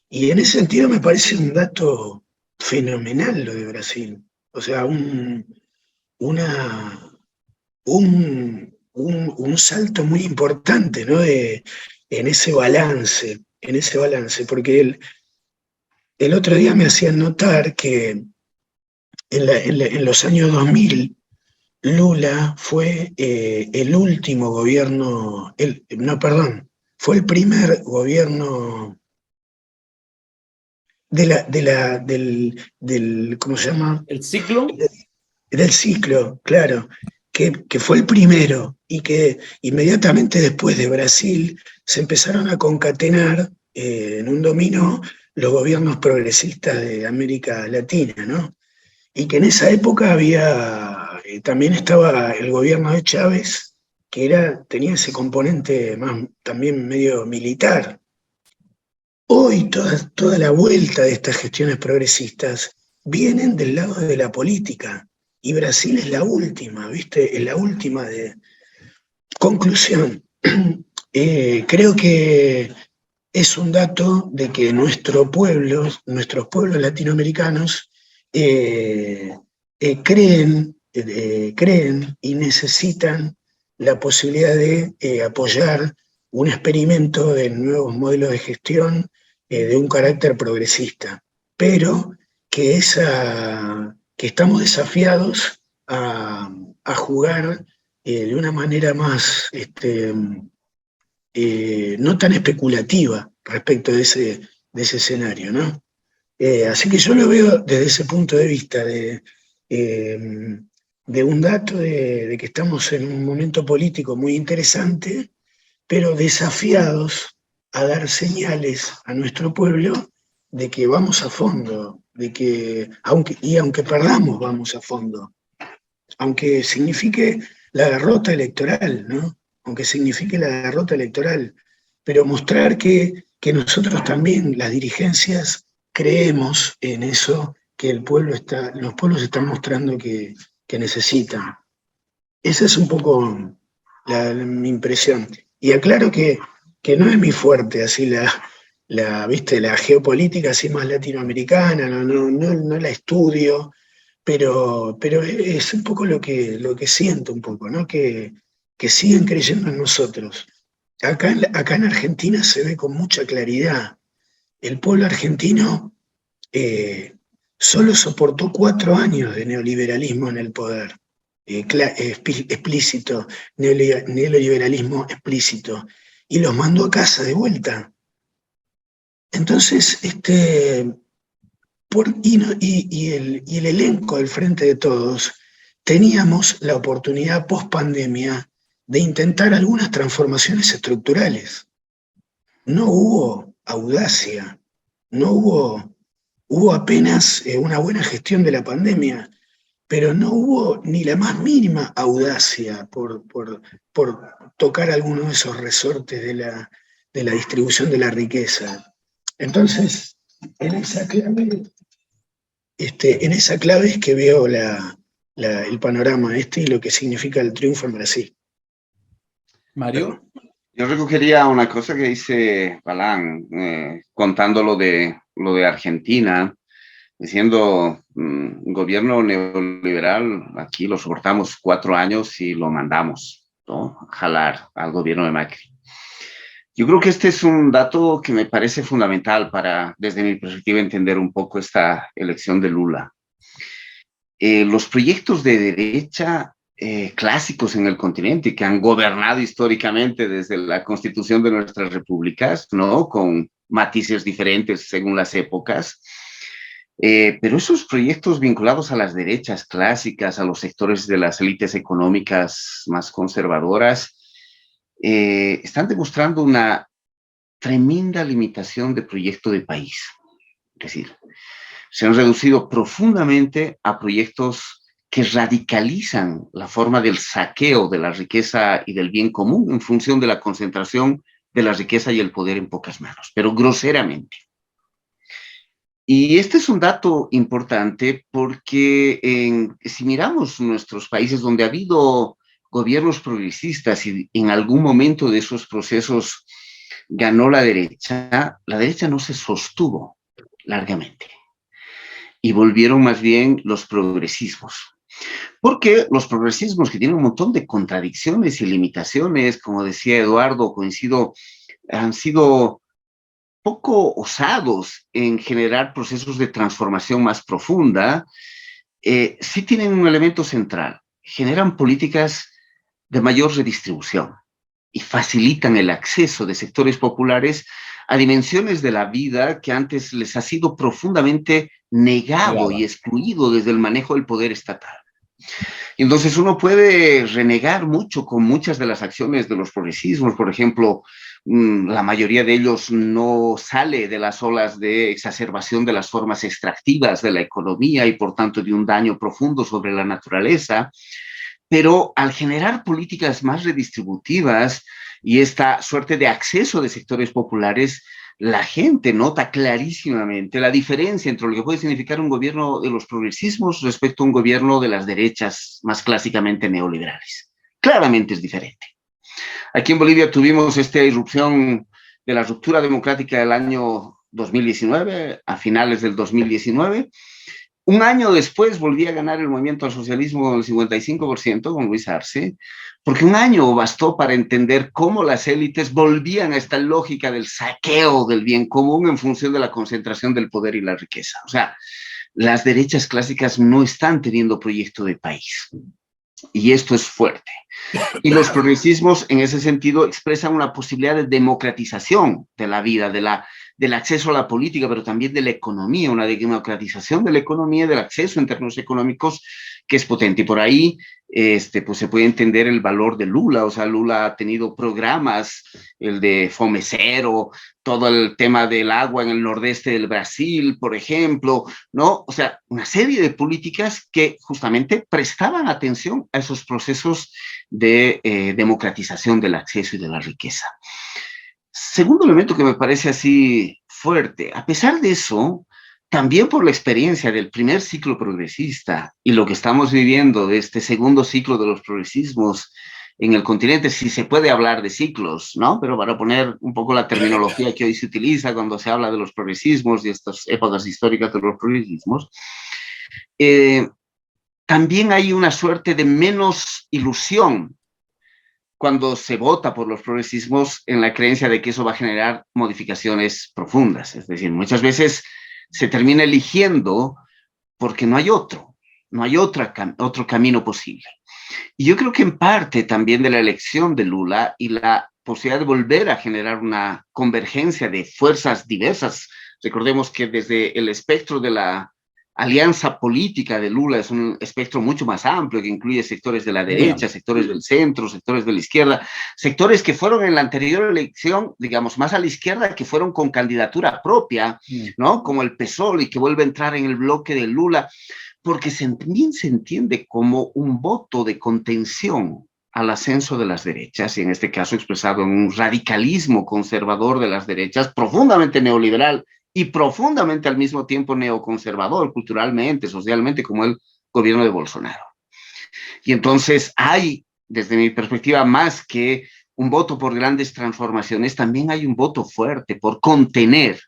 Y en ese sentido me parece un dato fenomenal lo de Brasil. O sea, un salto muy importante, ¿no? En ese balance, porque el otro día me hacían notar que en los años 2000 Lula fue el último gobierno, no, perdón, fue el primer gobierno ¿cómo se llama? ¿El ciclo? Del ciclo, claro, que fue el primero y que inmediatamente después de Brasil se empezaron a concatenar en un dominó los gobiernos progresistas de América Latina, ¿no? Y que en esa época también estaba el gobierno de Chávez, que tenía ese componente más también medio militar. Hoy toda la vuelta de estas gestiones progresistas vienen del lado de la política y Brasil es la última, ¿viste? Es la última de conclusión. Creo que es un dato de que nuestros pueblos latinoamericanos creen y necesitan la posibilidad de apoyar un experimento de nuevos modelos de gestión de un carácter progresista, pero que estamos desafiados a jugar de una manera más no tan especulativa respecto de ese escenario, ¿no? Así que yo lo veo desde ese punto de vista de un dato de que estamos en un momento político muy interesante, pero desafiados a dar señales a nuestro pueblo de que vamos a fondo, de que aunque perdamos, vamos a fondo, aunque signifique la derrota electoral, ¿no? Aunque signifique la derrota electoral, pero mostrar que nosotros también, las dirigencias, creemos en eso que los pueblos están mostrando que necesitan. Esa es un poco mi impresión. Y aclaro que no es mi fuerte, así ¿viste? La geopolítica así más latinoamericana, no la estudio, pero es un poco lo que siento un poco, ¿no? Que siguen creyendo en nosotros. Acá en Argentina se ve con mucha claridad. El pueblo argentino solo soportó 4 años de neoliberalismo en el poder, explícito, neoliberalismo explícito, y los mandó a casa de vuelta. Entonces, y el elenco del Frente de Todos, teníamos la oportunidad post pandemia de intentar algunas transformaciones estructurales. No hubo audacia, hubo apenas una buena gestión de la pandemia, pero no hubo ni la más mínima audacia por tocar alguno de esos resortes de la distribución de la riqueza. Entonces, en esa clave es que veo el panorama y lo que significa el triunfo en Brasil. Mario. Yo recogería una cosa que dice Balán, contando lo de Argentina, diciendo, gobierno neoliberal, aquí lo soportamos 4 años y lo mandamos, ¿no? A jalar al gobierno de Macri. Yo creo que este es un dato que me parece fundamental para, desde mi perspectiva, entender un poco esta elección de Lula. Los proyectos de derecha clásicos en el continente que han gobernado históricamente desde la constitución de nuestras repúblicas, ¿no? Con matices diferentes según las épocas. Pero esos proyectos vinculados a las derechas clásicas, a los sectores de las élites económicas más conservadoras, están demostrando una tremenda limitación de proyecto de país. Es decir, se han reducido profundamente a proyectos que radicalizan la forma del saqueo de la riqueza y del bien común en función de la concentración de la riqueza y el poder en pocas manos, pero groseramente. Y este es un dato importante porque si miramos nuestros países donde ha habido gobiernos progresistas y en algún momento de esos procesos ganó la derecha no se sostuvo largamente. Y volvieron más bien los progresismos. Porque los progresismos, que tienen un montón de contradicciones y limitaciones, como decía Eduardo, coincido, han sido poco osados en generar procesos de transformación más profunda, sí tienen un elemento central, generan políticas de mayor redistribución y facilitan el acceso de sectores populares a dimensiones de la vida que antes les ha sido profundamente negado y excluido desde el manejo del poder estatal. Entonces uno puede renegar mucho con muchas de las acciones de los progresismos. Por ejemplo, la mayoría de ellos no sale de las olas de exacerbación de las formas extractivas de la economía y por tanto de un daño profundo sobre la naturaleza, pero al generar políticas más redistributivas y esta suerte de acceso de sectores populares, la gente nota clarísimamente la diferencia entre lo que puede significar un gobierno de los progresismos respecto a un gobierno de las derechas más clásicamente neoliberales. Claramente es diferente. Aquí en Bolivia tuvimos esta irrupción de la ruptura democrática del año 2019, a finales del 2019. Un año después volví a ganar el movimiento al socialismo con el 55%, con Luis Arce, porque un año bastó para entender cómo las élites volvían a esta lógica del saqueo del bien común en función de la concentración del poder y la riqueza. O sea, las derechas clásicas no están teniendo proyecto de país. Y esto es fuerte. Y los progresismos, en ese sentido, expresan una posibilidad de democratización de la vida, del acceso a la política, pero también de la economía, una democratización de la economía, del acceso en términos económicos, que es potente. Y por ahí pues se puede entender el valor de Lula. O sea, Lula ha tenido programas, el de Fome Cero, todo el tema del agua en el nordeste del Brasil, por ejemplo, ¿no? O sea, una serie de políticas que justamente prestaban atención a esos procesos de democratización del acceso y de la riqueza. Segundo elemento que me parece así fuerte, a pesar de eso, también por la experiencia del primer ciclo progresista y lo que estamos viviendo de este segundo ciclo de los progresismos en el continente, si se puede hablar de ciclos, ¿no? Pero para poner un poco la terminología que hoy se utiliza cuando se habla de los progresismos y estas épocas históricas de los progresismos, también hay una suerte de menos ilusión cuando se vota por los progresismos en la creencia de que eso va a generar modificaciones profundas. Es decir, muchas veces se termina eligiendo porque no hay otro camino posible. Y yo creo que en parte también de la elección de Lula y la posibilidad de volver a generar una convergencia de fuerzas diversas, recordemos que desde el espectro de la alianza política de Lula es un espectro mucho más amplio que incluye sectores de la derecha, sectores del centro, sectores de la izquierda, sectores que fueron en la anterior elección, digamos, más a la izquierda, que fueron con candidatura propia, ¿no? Como el PSOL y que vuelve a entrar en el bloque de Lula, porque también se entiende como un voto de contención al ascenso de las derechas, y en este caso expresado en un radicalismo conservador de las derechas, profundamente neoliberal, y profundamente al mismo tiempo neoconservador, culturalmente, socialmente, como el gobierno de Bolsonaro. Y entonces hay, desde mi perspectiva, más que un voto por grandes transformaciones, también hay un voto fuerte por contener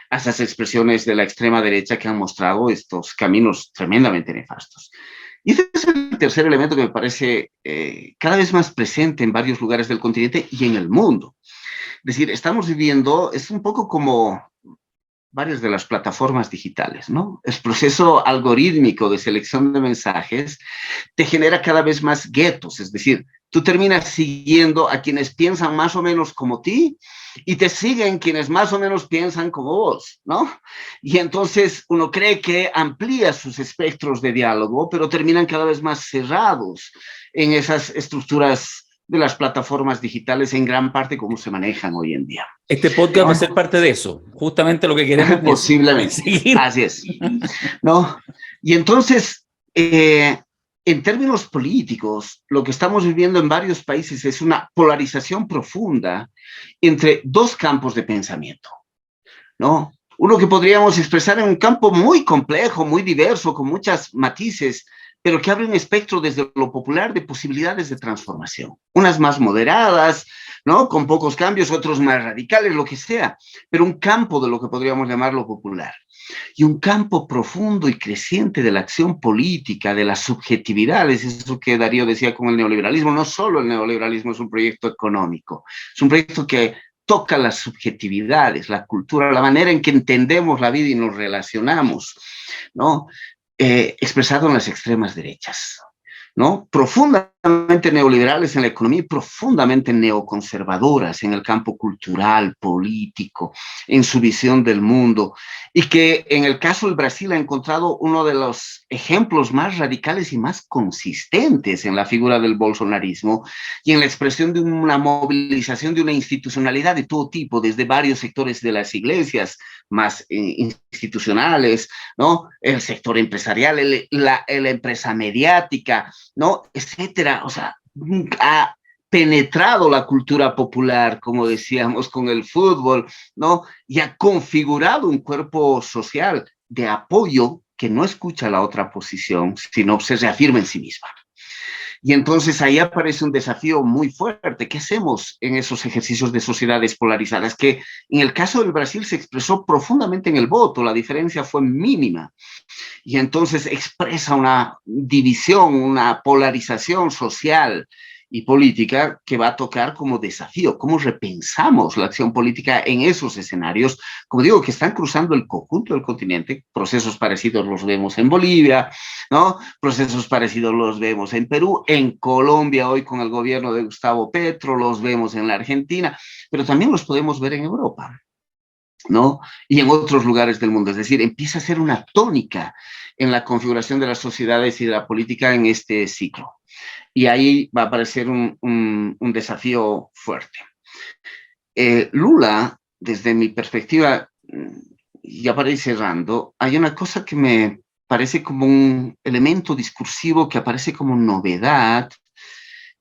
a esas expresiones de la extrema derecha que han mostrado estos caminos tremendamente nefastos. Y ese es el tercer elemento que me parece cada vez más presente en varios lugares del continente y en el mundo. Es decir, estamos viviendo, es un poco como varias de las plataformas digitales, ¿no? El proceso algorítmico de selección de mensajes te genera cada vez más guetos, es decir, tú terminas siguiendo a quienes piensan más o menos como ti y te siguen quienes más o menos piensan como vos, ¿no? Y entonces uno cree que amplía sus espectros de diálogo, pero terminan cada vez más cerrados en esas estructuras de las plataformas digitales, en gran parte como se manejan hoy en día. Este podcast va a ser parte de eso, justamente lo que queremos. Posiblemente, así es, ¿no? Y entonces, en términos políticos, lo que estamos viviendo en varios países es una polarización profunda entre dos campos de pensamiento, ¿no? Uno que podríamos expresar en un campo muy complejo, muy diverso, con muchos matices, pero que abre un espectro desde lo popular de posibilidades de transformación. Unas más moderadas, ¿no? Con pocos cambios, otros más radicales, lo que sea, pero un campo de lo que podríamos llamar lo popular. Y un campo profundo y creciente de la acción política, de las subjetividades, eso que Darío decía con el neoliberalismo. No solo el neoliberalismo es un proyecto económico, es un proyecto que toca las subjetividades, la cultura, la manera en que entendemos la vida y nos relacionamos, ¿no? Expresado en las extremas derechas. ¿no? Profundamente neoliberales en la economía y profundamente neoconservadoras en el campo cultural, político, en su visión del mundo, y que en el caso del Brasil ha encontrado uno de los ejemplos más radicales y más consistentes en la figura del bolsonarismo y en la expresión de una movilización de una institucionalidad de todo tipo, desde varios sectores de las iglesias más institucionales, ¿no? El sector empresarial, la empresa mediática, ¿no? Etcétera. O sea, ha penetrado la cultura popular, como decíamos, con el fútbol, ¿no? Y ha configurado un cuerpo social de apoyo que no escucha la otra posición, sino se reafirma en sí misma. Y entonces ahí aparece un desafío muy fuerte. ¿Qué hacemos en esos ejercicios de sociedades polarizadas? Que en el caso del Brasil se expresó profundamente en el voto, la diferencia fue mínima. Y entonces expresa una división, una polarización social y política que va a tocar como desafío. ¿Cómo repensamos la acción política en esos escenarios? Como digo, que están cruzando el conjunto del continente. Procesos parecidos los vemos en Bolivia, ¿no? Procesos parecidos los vemos en Perú, en Colombia hoy con el gobierno de Gustavo Petro, los vemos en la Argentina, pero también los podemos ver en Europa, ¿no? Y en otros lugares del mundo. Es decir, empieza a ser una tónica en la configuración de las sociedades y de la política en este ciclo. Y ahí va a aparecer un desafío fuerte. Lula, desde mi perspectiva, ya para ir cerrando, hay una cosa que me parece como un elemento discursivo que aparece como novedad,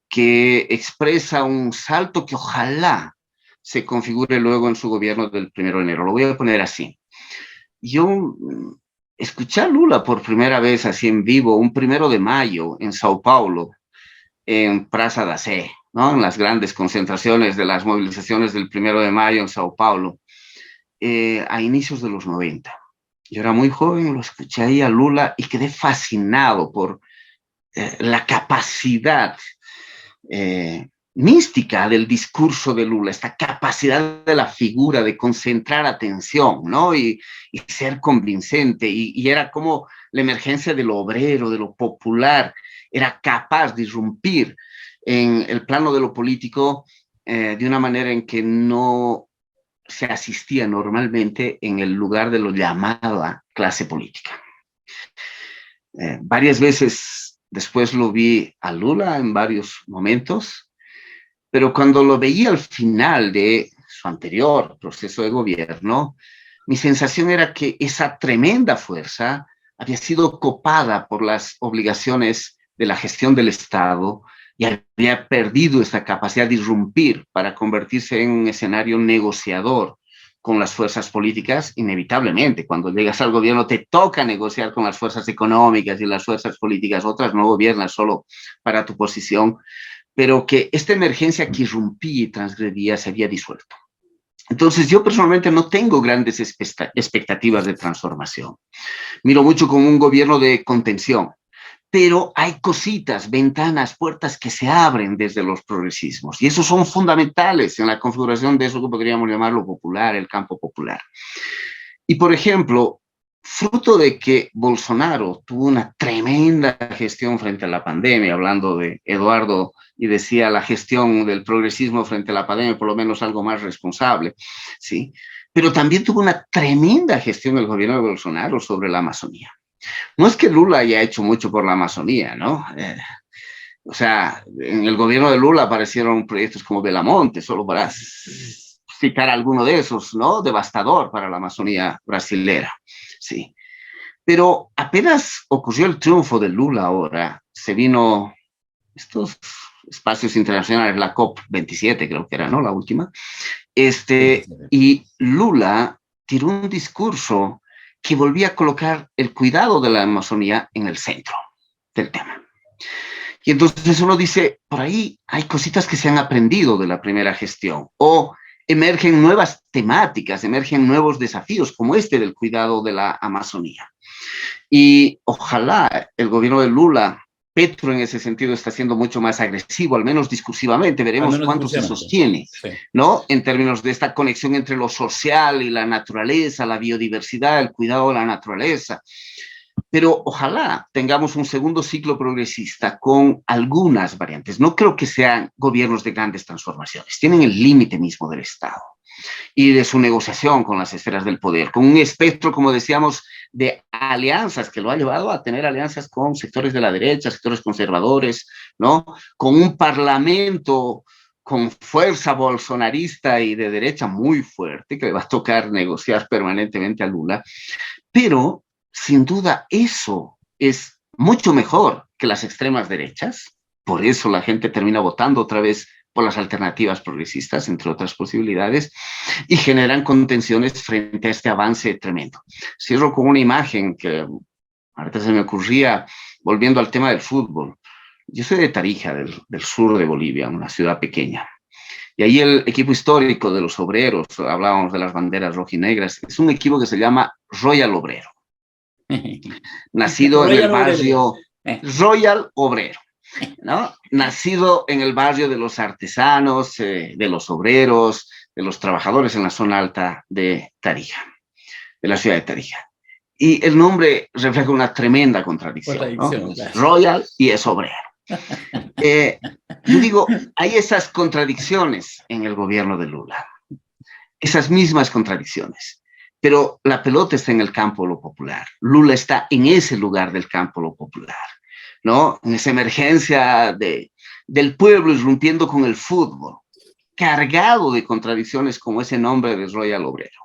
que expresa un salto que ojalá se configure luego en su gobierno del 1 de enero. Lo voy a poner así. Yo escuché a Lula por primera vez así en vivo, un 1 de mayo en Sao Paulo, en Praça da Sé, ¿no? En las grandes concentraciones de las movilizaciones del 1 de mayo en Sao Paulo, a inicios de los 90. Yo era muy joven, lo escuché ahí a Lula y quedé fascinado por la capacidad mística del discurso de Lula, esta capacidad de la figura de concentrar atención, ¿no? Y ser convincente, y era como la emergencia de lo obrero, de lo popular, era capaz de irrumpir en el plano de lo político de una manera en que no se asistía normalmente en el lugar de lo llamada clase política. Varias veces después lo vi a Lula en varios momentos, pero cuando lo veía al final de su anterior proceso de gobierno, mi sensación era que esa tremenda fuerza había sido copada por las obligaciones de la gestión del Estado y había perdido esta capacidad de irrumpir para convertirse en un escenario negociador con las fuerzas políticas. Inevitablemente, cuando llegas al gobierno te toca negociar con las fuerzas económicas y las fuerzas políticas, otras no gobiernas solo para tu posición, pero que esta emergencia que irrumpía y transgredía se había disuelto. Entonces yo personalmente no tengo grandes expectativas de transformación. Miro mucho como un gobierno de contención, pero hay cositas, ventanas, puertas que se abren desde los progresismos y esos son fundamentales en la configuración de eso que podríamos llamar lo popular, el campo popular. Y por ejemplo, fruto de que Bolsonaro tuvo una tremenda gestión frente a la pandemia, hablando de Eduardo, y decía la gestión del progresismo frente a la pandemia, por lo menos algo más responsable, ¿sí? Pero también tuvo una tremenda gestión el gobierno de Bolsonaro sobre la Amazonía. No es que Lula haya hecho mucho por la Amazonía, ¿no? O sea, en el gobierno de Lula aparecieron proyectos como Belamonte, solo para citar alguno de esos, ¿no? Devastador para la Amazonía brasilera, sí. Pero apenas ocurrió el triunfo de Lula ahora, se vino estos espacios internacionales, la COP27 creo que era, ¿no? La última. Y Lula tiró un discurso que volvía a colocar el cuidado de la Amazonía en el centro del tema. Y entonces uno dice, por ahí hay cositas que se han aprendido de la primera gestión, o emergen nuevas temáticas, emergen nuevos desafíos, como este del cuidado de la Amazonía. Y ojalá el gobierno de Lula, Petro en ese sentido está siendo mucho más agresivo, al menos discursivamente, veremos cuánto se sostiene, sí, ¿no? En términos de esta conexión entre lo social y la naturaleza, la biodiversidad, el cuidado de la naturaleza. pero ojalá tengamos un segundo ciclo progresista con algunas variantes. No creo que sean gobiernos de grandes transformaciones, tienen el límite mismo del Estado y de su negociación con las esferas del poder, con un espectro, como decíamos, de alianzas que lo ha llevado a tener alianzas con sectores de la derecha, sectores conservadores, ¿no? Con un parlamento con fuerza bolsonarista y de derecha muy fuerte, que le va a tocar negociar permanentemente a Lula, pero sin duda eso es mucho mejor que las extremas derechas, por eso la gente termina votando otra vez por las alternativas progresistas, entre otras posibilidades, y generan contenciones frente a este avance tremendo. Cierro con una imagen que ahorita se me ocurría, volviendo al tema del fútbol. Yo soy de Tarija, del sur de Bolivia, una ciudad pequeña. Y ahí el equipo histórico de los obreros, hablábamos de las banderas rojinegras, es un equipo que se llama Royal Obrero. Nacido en el barrio Royal Obrero, ¿no? Nacido en el barrio de los artesanos, de los obreros, de los trabajadores en la zona alta de Tarija, de la ciudad de Tarija. Y el nombre refleja una tremenda contradicción, ¿no? Claro. Es Royal y es obrero. Yo digo, hay esas contradicciones en el gobierno de Lula, esas mismas contradicciones, pero la pelota está en el campo de lo popular. Lula está en ese lugar del campo de lo popular, ¿no? En esa emergencia del pueblo irrumpiendo con el fútbol, cargado de contradicciones como ese nombre de Royal Obrero.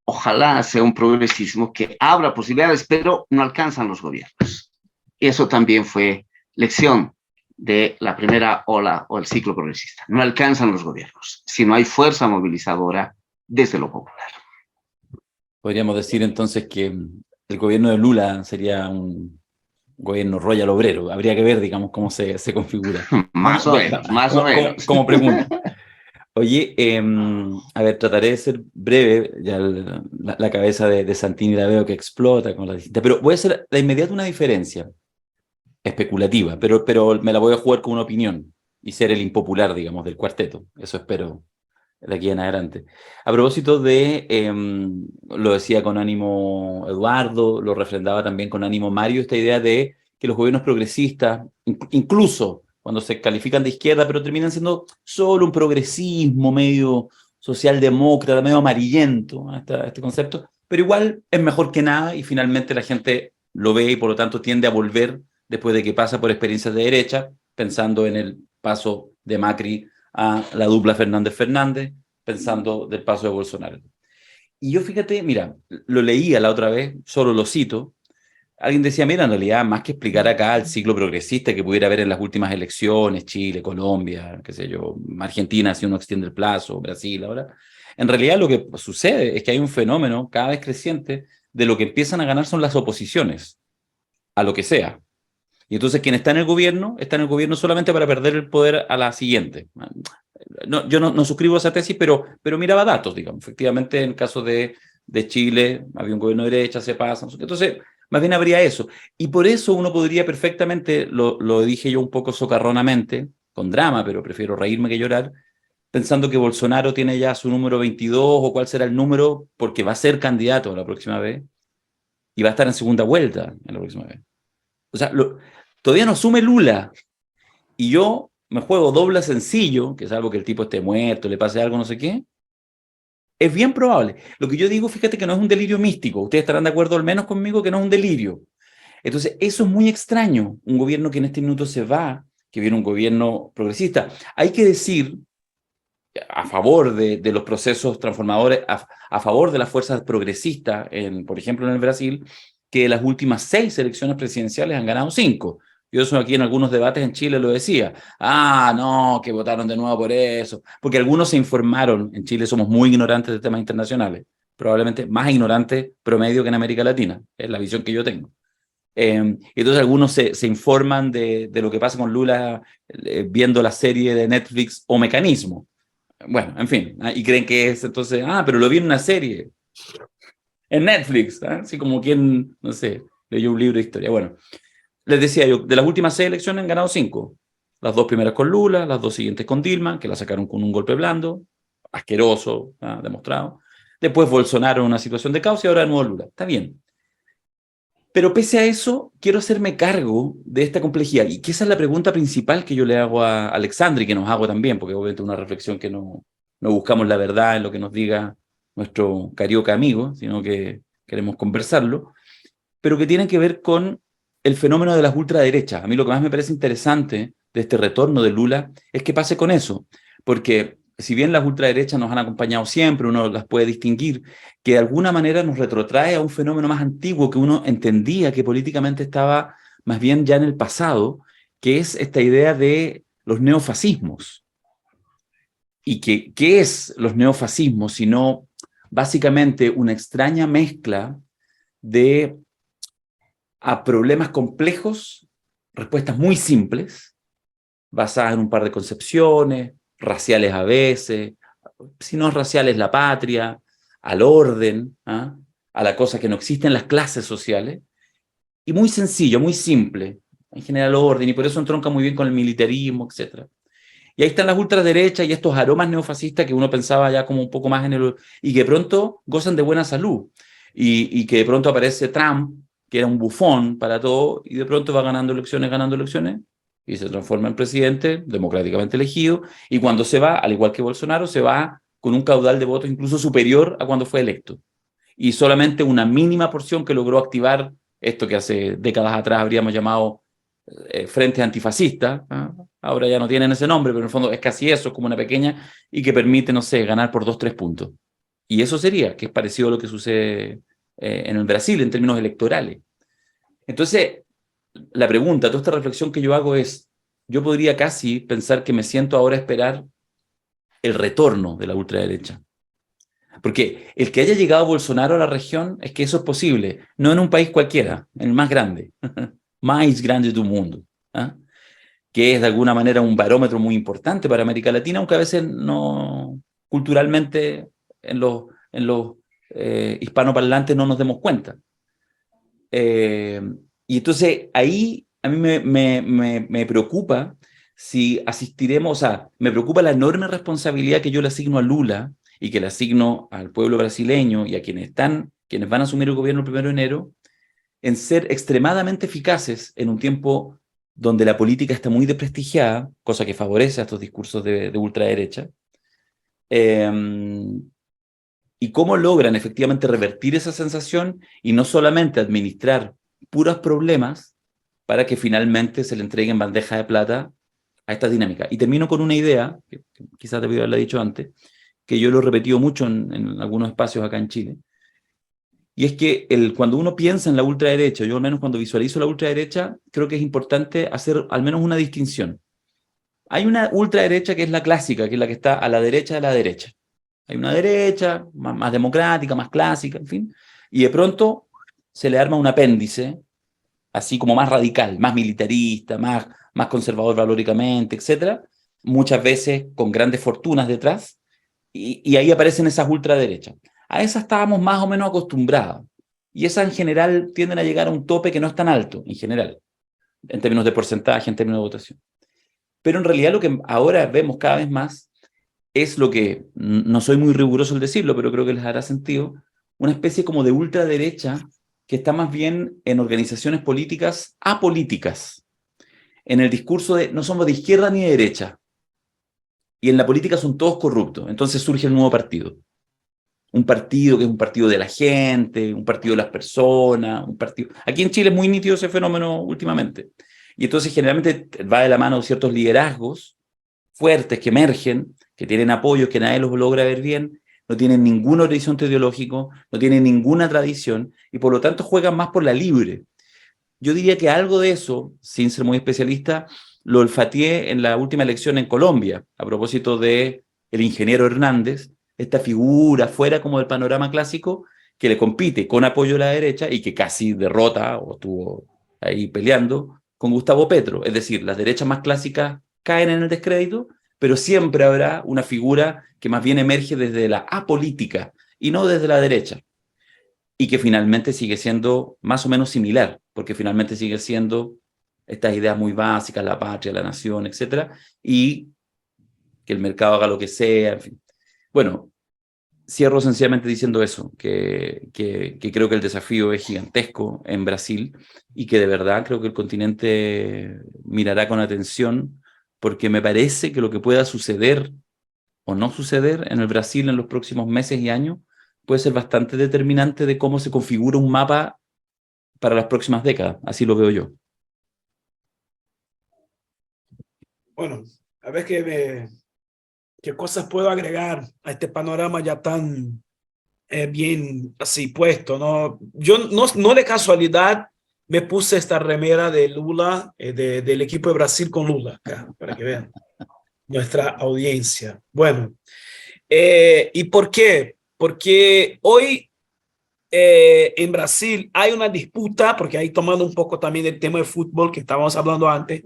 Ojalá sea un progresismo que abra posibilidades, pero no alcanzan los gobiernos. Y eso también fue lección de la primera ola o el ciclo progresista. No alcanzan los gobiernos si no hay fuerza movilizadora desde lo popular. Podríamos decir entonces que el gobierno de Lula sería un gobierno Royal Obrero. Habría que ver, digamos, cómo se configura. Más o menos. Como pregunta. Oye, a ver, trataré de ser breve, ya la cabeza de Santini la veo que explota con la distinta, pero voy a hacer de inmediato una diferencia especulativa, pero me la voy a jugar con una opinión y ser el impopular, digamos, del cuarteto. Eso espero de aquí en adelante. A propósito de, lo decía con ánimo Eduardo, lo refrendaba también con ánimo Mario, esta idea de que los gobiernos progresistas, incluso cuando se califican de izquierda, pero terminan siendo solo un progresismo medio socialdemócrata, medio amarillento, este concepto, pero igual es mejor que nada y finalmente la gente lo ve y por lo tanto tiende a volver después de que pasa por experiencias de derecha, pensando en el paso de Macri a la dupla Fernández-Fernández, pensando del paso de Bolsonaro. Y yo fíjate, mira, lo leía la otra vez, solo lo cito, alguien decía, mira, en realidad, más que explicar acá el ciclo progresista que pudiera haber en las últimas elecciones, Chile, Colombia, qué sé yo, Argentina, si uno extiende el plazo, Brasil ahora, en realidad lo que sucede es que hay un fenómeno cada vez creciente de lo que empiezan a ganar son las oposiciones, a lo que sea. Y entonces quien está en el gobierno solamente para perder el poder a la siguiente. No, yo no suscribo esa tesis, pero miraba datos, digamos. Efectivamente, en el caso de Chile, había un gobierno de derecha, se pasa. Entonces, más bien habría eso. Y por eso uno podría perfectamente, lo dije yo un poco socarronamente, con drama, pero prefiero reírme que llorar, pensando que Bolsonaro tiene ya su número 22 o cuál será el número, porque va a ser candidato la próxima vez y va a estar en segunda vuelta en la próxima vez. O sea, todavía no asume Lula. Y yo me juego doble sencillo, que es algo que el tipo esté muerto, le pase algo, no sé qué. Es bien probable. Lo que yo digo, fíjate que no es un delirio místico. Ustedes estarán de acuerdo al menos conmigo que no es un delirio. Entonces, eso es muy extraño. Un gobierno que en este minuto se va, que viene un gobierno progresista. Hay que decir, a favor de los procesos transformadores, a favor de las fuerzas progresistas, por ejemplo en el Brasil, que las últimas 6 elecciones presidenciales han ganado 5. Yo eso aquí en algunos debates en Chile lo decía. No, que votaron de nuevo por eso. Porque algunos se informaron. En Chile somos muy ignorantes de temas internacionales. Probablemente más ignorantes promedio que en América Latina. Es la visión que yo tengo. Entonces algunos se informan de lo que pasa con Lula viendo la serie de Netflix O Mecanismo. Bueno, en fin. Y creen que es entonces, pero lo vi en una serie. En Netflix. Así como quien, no sé, leyó un libro de historia. Bueno. Les decía yo, de las últimas 6 elecciones han ganado 5. Las 2 primeras con Lula, las 2 siguientes con Dilma, que la sacaron con un golpe blando, asqueroso, demostrado. Después Bolsonaro en una situación de caos y ahora de nuevo Lula. Está bien. Pero pese a eso, quiero hacerme cargo de esta complejidad. Y que esa es la pregunta principal que yo le hago a Alexandre y que nos hago también, porque obviamente es una reflexión que no buscamos la verdad en lo que nos diga nuestro carioca amigo, sino que queremos conversarlo, pero que tiene que ver con el fenómeno de las ultraderechas. A mí lo que más me parece interesante de este retorno de Lula es que pase con eso, porque si bien las ultraderechas nos han acompañado siempre, uno las puede distinguir, que de alguna manera nos retrotrae a un fenómeno más antiguo que uno entendía que políticamente estaba más bien ya en el pasado, que es esta idea de los neofascismos. ¿Y qué es los neofascismos? Sino básicamente una extraña mezcla de a problemas complejos, respuestas muy simples, basadas en un par de concepciones, raciales a veces, si no raciales la patria, al orden, ¿ah? A la cosa que no existe en las clases sociales, y muy sencillo, muy simple, en general orden, y por eso entronca muy bien con el militarismo, etc. Y ahí están las ultraderechas y estos aromas neofascistas que uno pensaba ya como un poco más en el... y que de pronto gozan de buena salud, y que de pronto aparece Trump, que era un bufón para todo, y de pronto va ganando elecciones, y se transforma en presidente democráticamente elegido, y cuando se va, al igual que Bolsonaro, se va con un caudal de votos incluso superior a cuando fue electo. Y solamente una mínima porción que logró activar esto que hace décadas atrás habríamos llamado frente antifascista, ¿eh? Ahora ya no tienen ese nombre, pero en el fondo es casi eso, como una pequeña, y que permite, no sé, ganar por 2-3 puntos. Y eso sería, que es parecido a lo que sucede en el Brasil en términos electorales. Entonces, la pregunta, toda esta reflexión que yo hago es, yo podría casi pensar que me siento ahora a esperar el retorno de la ultraderecha. Porque el que haya llegado Bolsonaro a la región es que eso es posible, no en un país cualquiera, en el más grande, más grande del mundo, ¿eh? Que es de alguna manera un barómetro muy importante para América Latina, aunque a veces no, culturalmente en los hispanoparlantes no nos demos cuenta. Y entonces ahí a mí me preocupa si asistiremos, o sea, me preocupa la enorme responsabilidad que yo le asigno a Lula y que le asigno al pueblo brasileño y a quienes van a asumir el gobierno el 1 de enero, en ser extremadamente eficaces en un tiempo donde la política está muy desprestigiada, cosa que favorece a estos discursos de ultraderecha, y cómo logran efectivamente revertir esa sensación y no solamente administrar puros problemas para que finalmente se le entreguen bandeja de plata a esta dinámica. Y termino con una idea, que quizás debí haberla dicho antes, que yo lo he repetido mucho en algunos espacios acá en Chile, y es que cuando uno piensa en la ultraderecha, yo al menos cuando visualizo la ultraderecha, creo que es importante hacer al menos una distinción. Hay una ultraderecha que es la clásica, que es la que está a la derecha de la derecha. Hay una derecha más democrática, más clásica, en fin, y de pronto se le arma un apéndice, así como más radical, más militarista, más conservador valóricamente, etc. Muchas veces con grandes fortunas detrás, y ahí aparecen esas ultraderechas. A esas estábamos más o menos acostumbrados, y esas en general tienden a llegar a un tope que no es tan alto, en general, en términos de porcentaje, en términos de votación. Pero en realidad lo que ahora vemos cada vez más es lo que, no soy muy riguroso al decirlo, pero creo que les hará sentido, una especie como de ultraderecha que está más bien en organizaciones políticas apolíticas, en el discurso de no somos de izquierda ni de derecha, y en la política son todos corruptos, entonces surge el nuevo partido. Un partido que es un partido de la gente, un partido de las personas, un partido... Aquí en Chile es muy nítido ese fenómeno últimamente. Y entonces generalmente va de la mano de ciertos liderazgos fuertes que emergen, que tienen apoyos que nadie los logra ver bien, no tienen ningún horizonte ideológico, no tienen ninguna tradición, y por lo tanto juegan más por la libre. Yo diría que algo de eso, sin ser muy especialista, lo olfateé en la última elección en Colombia, a propósito de el ingeniero Hernández, esta figura fuera como del panorama clásico, que le compite con apoyo de la derecha y que casi derrota, o estuvo ahí peleando, con Gustavo Petro. Es decir, las derechas más clásicas caen en el descrédito, pero siempre habrá una figura que más bien emerge desde la apolítica y no desde la derecha, y que finalmente sigue siendo más o menos similar, porque finalmente sigue siendo estas ideas muy básicas, la patria, la nación, etcétera, y que el mercado haga lo que sea, en fin. Bueno, cierro sencillamente diciendo eso, que creo que el desafío es gigantesco en Brasil y que de verdad creo que el continente mirará con atención, porque me parece que lo que pueda suceder o no suceder en el Brasil en los próximos meses y años puede ser bastante determinante de cómo se configura un mapa para las próximas décadas. Así lo veo yo. Bueno, a ver qué cosas puedo agregar a este panorama ya tan bien así puesto, ¿no? Yo no de casualidad me puse esta remera de Lula, del equipo de Brasil con Lula, acá, para que vean nuestra audiencia. Bueno, ¿y por qué? Porque hoy en Brasil hay una disputa, porque ahí tomando un poco también el tema de fútbol que estábamos hablando antes,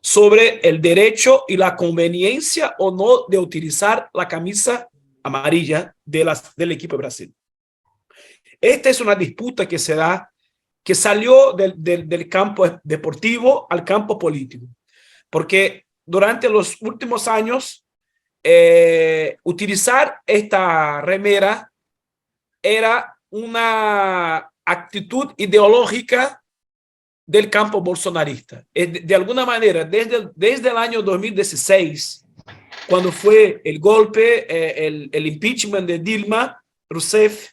sobre el derecho y la conveniencia o no de utilizar la camisa amarilla del equipo de Brasil. Esta es una disputa que se da, que salió del campo deportivo al campo político, porque durante los últimos años utilizar esta remera era una actitud ideológica del campo bolsonarista. De alguna manera, desde el año 2016, cuando fue el golpe, el impeachment de Dilma Rousseff,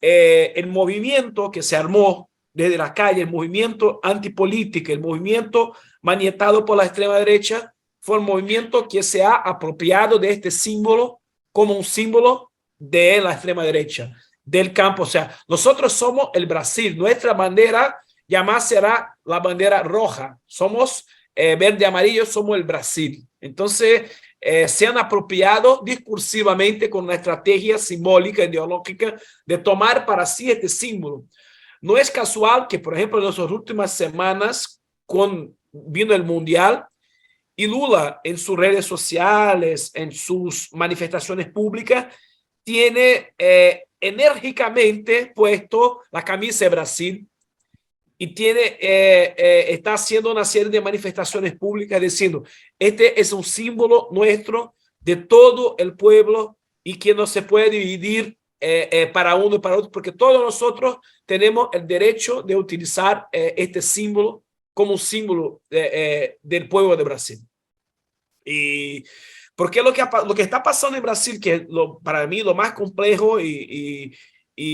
el movimiento que se armó desde la calle, el movimiento antipolítica, el movimiento manietado por la extrema derecha, fue un movimiento que se ha apropiado de este símbolo como un símbolo de la extrema derecha, del campo. O sea, nosotros somos el Brasil, nuestra bandera jamás será la bandera roja, somos verde y amarillo, somos el Brasil. Entonces, se han apropiado discursivamente con una estrategia simbólica, ideológica, de tomar para sí este símbolo. No es casual que, por ejemplo, en las últimas semanas, vino el Mundial, y Lula en sus redes sociales, en sus manifestaciones públicas, tiene enérgicamente puesto la camisa de Brasil y está haciendo una serie de manifestaciones públicas diciendo, este es un símbolo nuestro de todo el pueblo y que no se puede dividir para uno y para otro, porque todos nosotros tenemos el derecho de utilizar este símbolo como un símbolo del pueblo de Brasil. Y porque lo que está pasando en Brasil, que es para mí lo más complejo y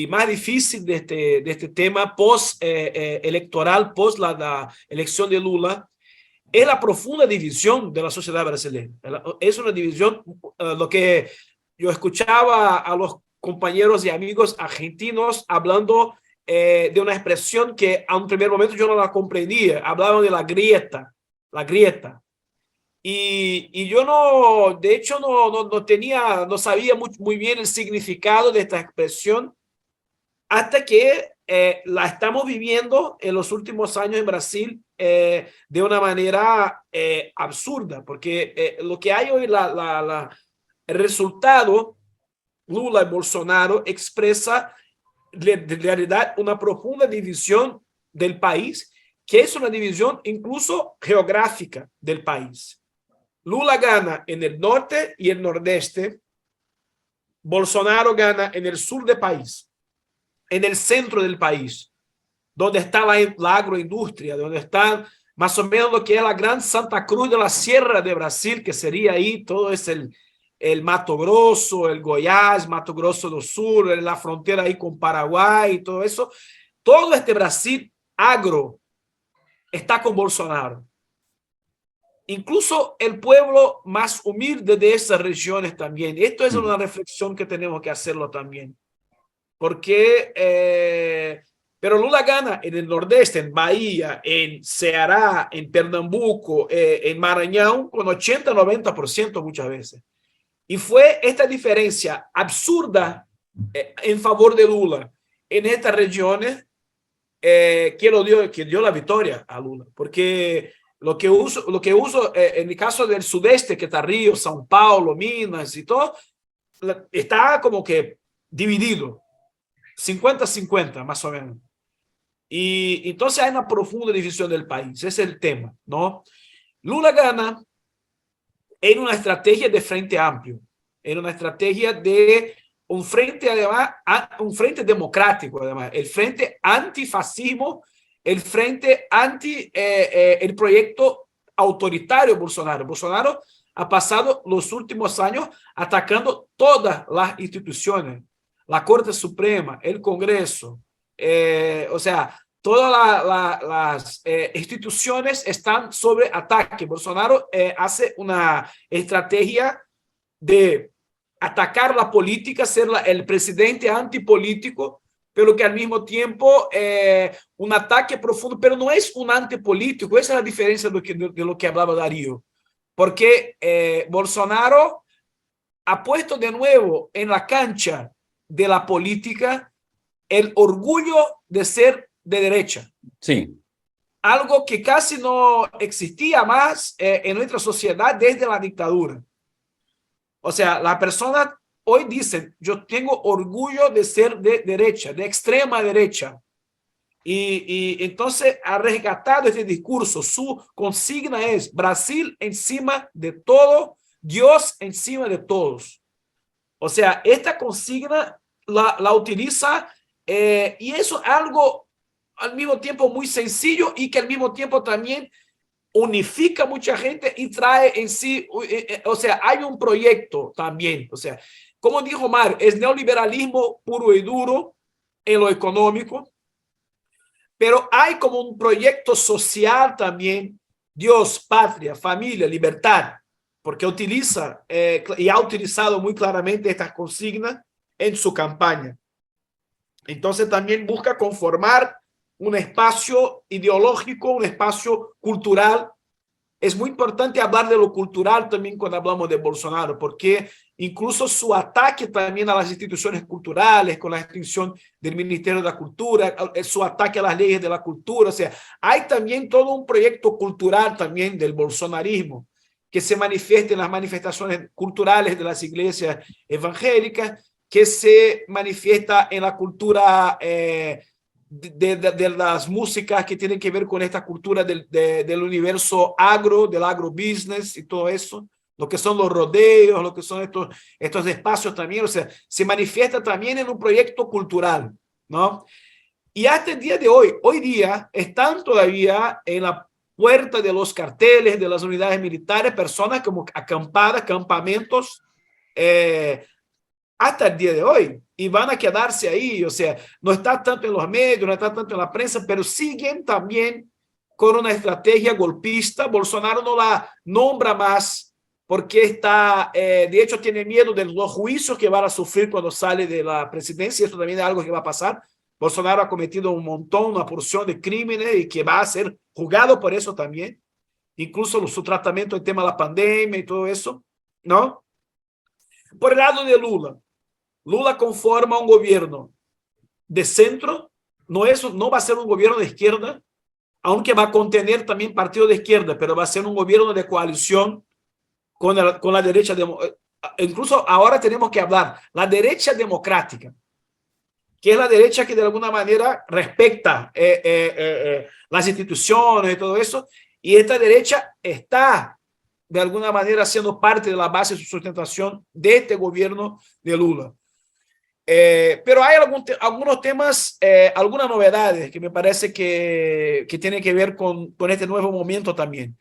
más difícil de este tema post-electoral, post la elección de Lula, es la profunda división de la sociedad brasileña. Es una división, lo que yo escuchaba a los compañeros y amigos argentinos hablando de una expresión que a un primer momento yo no la comprendía. Hablaban de la grieta. Y yo no, de hecho, no sabía muy bien el significado de esta expresión hasta que la estamos viviendo en los últimos años en Brasil de una manera absurda, porque lo que hay hoy, el resultado, Lula y Bolsonaro expresa de realidad una profunda división del país, que es una división incluso geográfica del país. Lula gana en el norte y el nordeste, Bolsonaro gana en el sur del país, en el centro del país, donde está la agroindustria, donde está más o menos lo que es la gran Santa Cruz de la Sierra de Brasil, que sería ahí, todo es el Mato Grosso, el Goiás, Mato Grosso do Sur, la frontera ahí con Paraguay y todo eso. Todo este Brasil agro está con Bolsonaro. Incluso el pueblo más humilde de esas regiones también. Esto es una reflexión que tenemos que hacerlo también. Porque, pero Lula gana en el nordeste, en Bahía, en Ceará, en Pernambuco, en Maranhão, con 80-90% muchas veces. Y fue esta diferencia absurda en favor de Lula en estas regiones que dio la victoria a Lula. Porque lo que uso en el caso del sudeste, que está Río, São Paulo, Minas y todo, está como que dividido, 50-50 más o menos. Y entonces hay una profunda división del país, ese es el tema, ¿no? Lula gana en una estrategia de frente amplio, en una estrategia de un frente además, un frente democrático además, el frente antifascismo, el frente anti el proyecto autoritario Bolsonaro. Bolsonaro ha pasado los últimos años atacando todas las instituciones, la Corte Suprema, el Congreso, o sea, todas las instituciones están sobre ataque. Bolsonaro hace una estrategia de atacar la política, ser el presidente antipolítico, pero que al mismo tiempo un ataque profundo, pero no es un antipolítico. Esa es la diferencia de lo que hablaba Darío, porque Bolsonaro ha puesto de nuevo en la cancha de la política el orgullo de ser de derecha. Sí. Algo que casi no existía más en nuestra sociedad desde la dictadura. O sea, las personas hoy dicen, yo tengo orgullo de ser de derecha, de extrema derecha. Y entonces ha rescatado este discurso. Su consigna es Brasil encima de todo, Dios encima de todos. O sea, esta consigna la utiliza y eso es algo al mismo tiempo muy sencillo y que al mismo tiempo también unifica mucha gente y trae en sí, o sea, hay un proyecto también, o sea, como dijo Mario, es neoliberalismo puro y duro en lo económico, pero hay como un proyecto social también, Dios, patria, familia, libertad, porque utiliza y ha utilizado muy claramente estas consignas en su campaña. Entonces también busca conformar un espacio ideológico, un espacio cultural. Es muy importante hablar de lo cultural también cuando hablamos de Bolsonaro, porque incluso su ataque también a las instituciones culturales, con la extinción del Ministerio de la Cultura, su ataque a las leyes de la cultura, o sea, hay también todo un proyecto cultural también del bolsonarismo que se manifiesta en las manifestaciones culturales de las iglesias evangélicas, que se manifiesta en la cultura de las músicas que tienen que ver con esta cultura del universo agro, del agrobusiness y todo eso, lo que son los rodeos, lo que son estos espacios también, o sea, se manifiesta también en un proyecto cultural, ¿no? Y hasta el día de hoy día, están todavía en la puerta de los carteles, de las unidades militares, personas como acampadas, campamentos, hasta el día de hoy, y van a quedarse ahí, o sea, no está tanto en los medios, no está tanto en la prensa, pero siguen también con una estrategia golpista. Bolsonaro no la nombra más porque está, de hecho, tiene miedo de los juicios que van a sufrir cuando sale de la presidencia. Esto también es algo que va a pasar. Bolsonaro ha cometido un montón, una porción de crímenes y que va a ser juzgado por eso también, incluso su tratamiento en tema de la pandemia y todo eso, ¿no? Por el lado de Lula conforma un gobierno de centro, no va a ser un gobierno de izquierda, aunque va a contener también partidos de izquierda, pero va a ser un gobierno de coalición con la derecha. Incluso ahora tenemos que hablar, la derecha democrática, que es la derecha que de alguna manera respeta las instituciones y todo eso, y esta derecha está de alguna manera siendo parte de la base de su sustentación de este gobierno de Lula. Pero hay algunos temas, algunas novedades que me parece que tienen que ver con este nuevo momento también.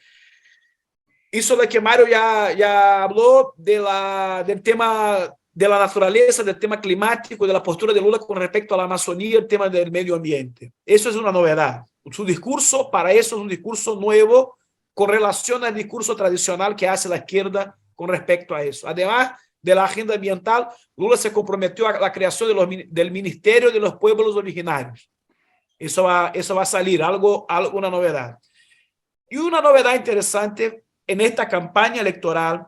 Eso de que Mario ya habló del tema de la naturaleza, del tema climático, de la postura de Lula con respecto a la Amazonía, el tema del medio ambiente. Eso es una novedad. Su discurso para eso es un discurso nuevo con relación al discurso tradicional que hace la izquierda con respecto a eso. Además de la agenda ambiental, Lula se comprometió a la creación del Ministerio de los Pueblos Originarios. Eso va a salir, alguna novedad. Y una novedad interesante en esta campaña electoral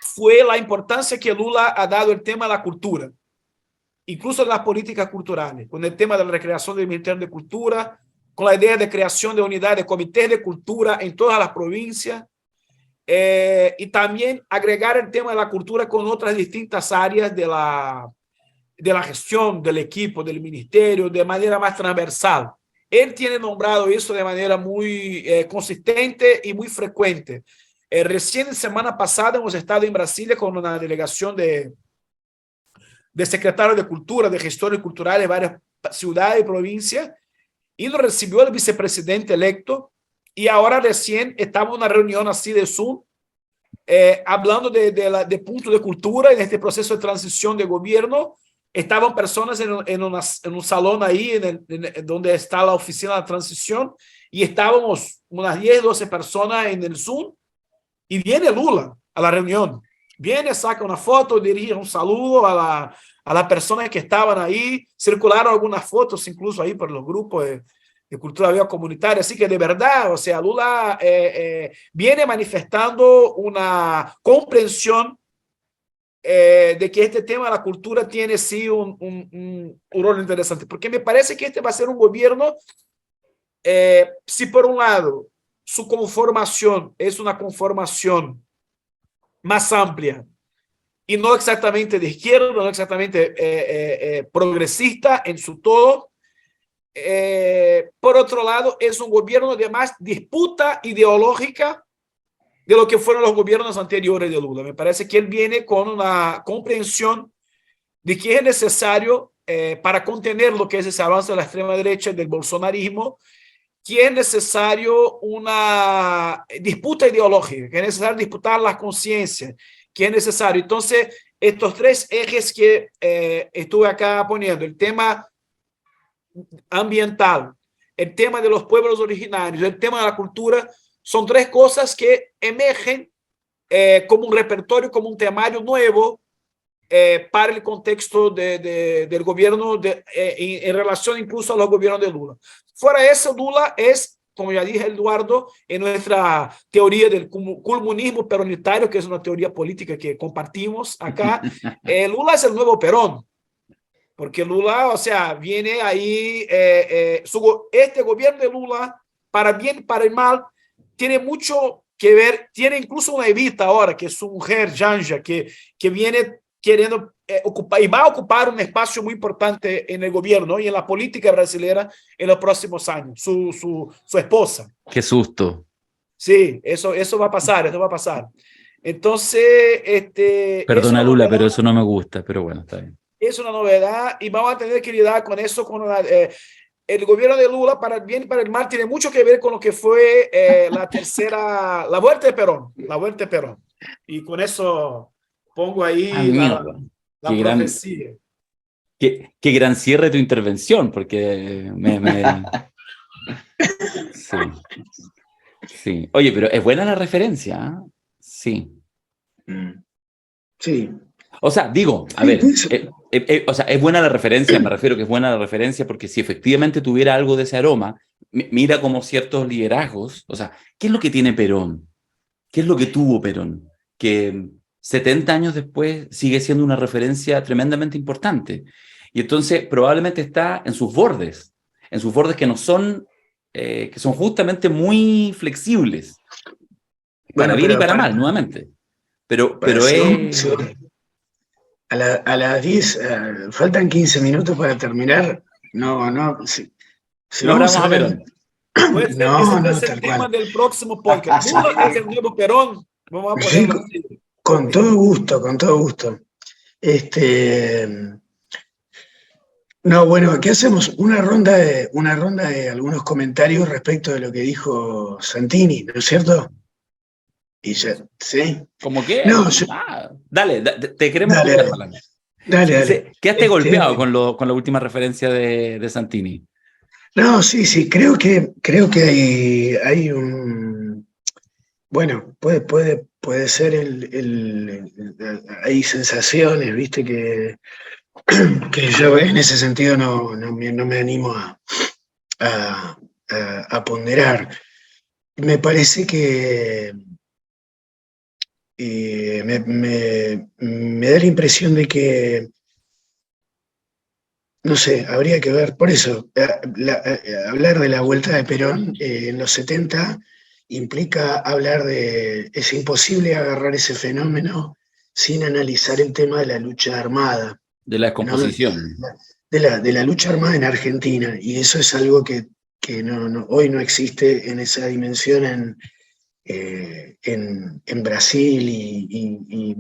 fue la importancia que Lula ha dado el tema de la cultura, incluso de las políticas culturales, con el tema de la recreación del Ministerio de Cultura, con la idea de creación de unidades de comités de cultura en todas las provincias, y también agregar el tema de la cultura con otras distintas áreas de la gestión del equipo, del ministerio, de manera más transversal. Él tiene nombrado eso de manera muy consistente y muy frecuente. Recién semana pasada hemos estado en Brasilia con una delegación de de secretario de Cultura, de gestores culturales de varias ciudades y provincias, y lo recibió el vicepresidente electo, y ahora recién estamos en una reunión así de Zoom, hablando de punto de cultura en este proceso de transición de gobierno. Estaban personas en un salón ahí donde está la oficina de transición, y estábamos unas 10, 12 personas en el Zoom, y viene Lula a la reunión. Viene, saca una foto, dirige un saludo a las personas que estaban ahí. Circularon algunas fotos incluso ahí por los grupos de cultura biocomunitaria. Así que de verdad, o sea, Lula viene manifestando una comprensión de que este tema de la cultura tiene sí un rol interesante. Porque me parece que este va a ser un gobierno, si por un lado su conformación es una conformación más amplia y no exactamente de izquierda, no exactamente progresista en su todo. Por otro lado, es un gobierno de más disputa ideológica de lo que fueron los gobiernos anteriores de Lula. Me parece que él viene con una comprensión de que es necesario, para contener lo que es ese avance de la extrema derecha y del bolsonarismo, que es necesario una disputa ideológica, que es necesario disputar las conciencias, que es necesario. Entonces, estos tres ejes que estuve acá poniendo, el tema ambiental, el tema de los pueblos originarios, el tema de la cultura, son tres cosas que emergen como un repertorio, como un temario nuevo para el contexto del gobierno en relación incluso a los gobiernos de Lula. Fuera de eso, Lula es, como ya dije Eduardo, en nuestra teoría del comunismo peronitario, que es una teoría política que compartimos acá, Lula es el nuevo Perón, porque Lula, o sea, viene ahí, este gobierno de Lula, para bien, para el mal, tiene mucho que ver, tiene incluso una Evita ahora, que es su mujer, Janja, que viene queriendo ocupar, y va a ocupar un espacio muy importante en el gobierno y en la política brasileña en los próximos años, su esposa. Qué susto. Sí, eso va a pasar, eso va a pasar. Entonces, Perdona, es Lula, pero eso no me gusta, pero bueno, está bien. es una novedad y vamos a tener que lidiar con eso, el gobierno de Lula, para el bien y para el mal, tiene mucho que ver con lo que fue la vuelta de Perón, Y con eso pongo ahí la Qué profecía. qué gran cierre tu intervención, porque Sí. Sí. Oye, pero es buena la referencia, ¿eh? Sí. Sí. O sea, digo, a ver, o sea, es buena la referencia, me refiero que es buena la referencia porque si efectivamente tuviera algo de ese aroma, mira como ciertos liderazgos, o sea, ¿qué es lo que tiene Perón? ¿Qué es lo que tuvo Perón? Que 70 años después sigue siendo una referencia tremendamente importante. Y entonces probablemente está en sus bordes que no son, que son justamente muy flexibles, para Bueno, bien y pero para aparte, mal, nuevamente. Pero sí, a las 10, faltan 15 minutos para terminar. No, si vamos Nombramos a a hablar. Perón. Ese puede No, ser el tal tema cual. del próximo podcast. Lula es el nuevo Perón. Vamos a Sí, ponerlo así. con todo gusto, con todo gusto. No, bueno, ¿qué hacemos? Una ronda de algunos comentarios respecto de lo que dijo Santini, ¿no es cierto? Y ya, ¿sí? ¿Cómo qué? No, Dale, te queremos dale, escuchar, dale, Palan. dale. Quedaste golpeado con la última referencia de Santini. No, sí, creo que hay un, bueno, puede ser hay sensaciones, viste, que yo en ese sentido no me animo a, a ponderar. Me parece que me da la impresión de que, no sé, habría que ver, por eso, hablar de la vuelta de Perón en los 70 implica hablar es imposible agarrar ese fenómeno sin analizar el tema de la lucha armada, De la ¿no? descomposición. De la lucha armada en Argentina, y eso es algo que hoy no existe en esa dimensión en Brasil, y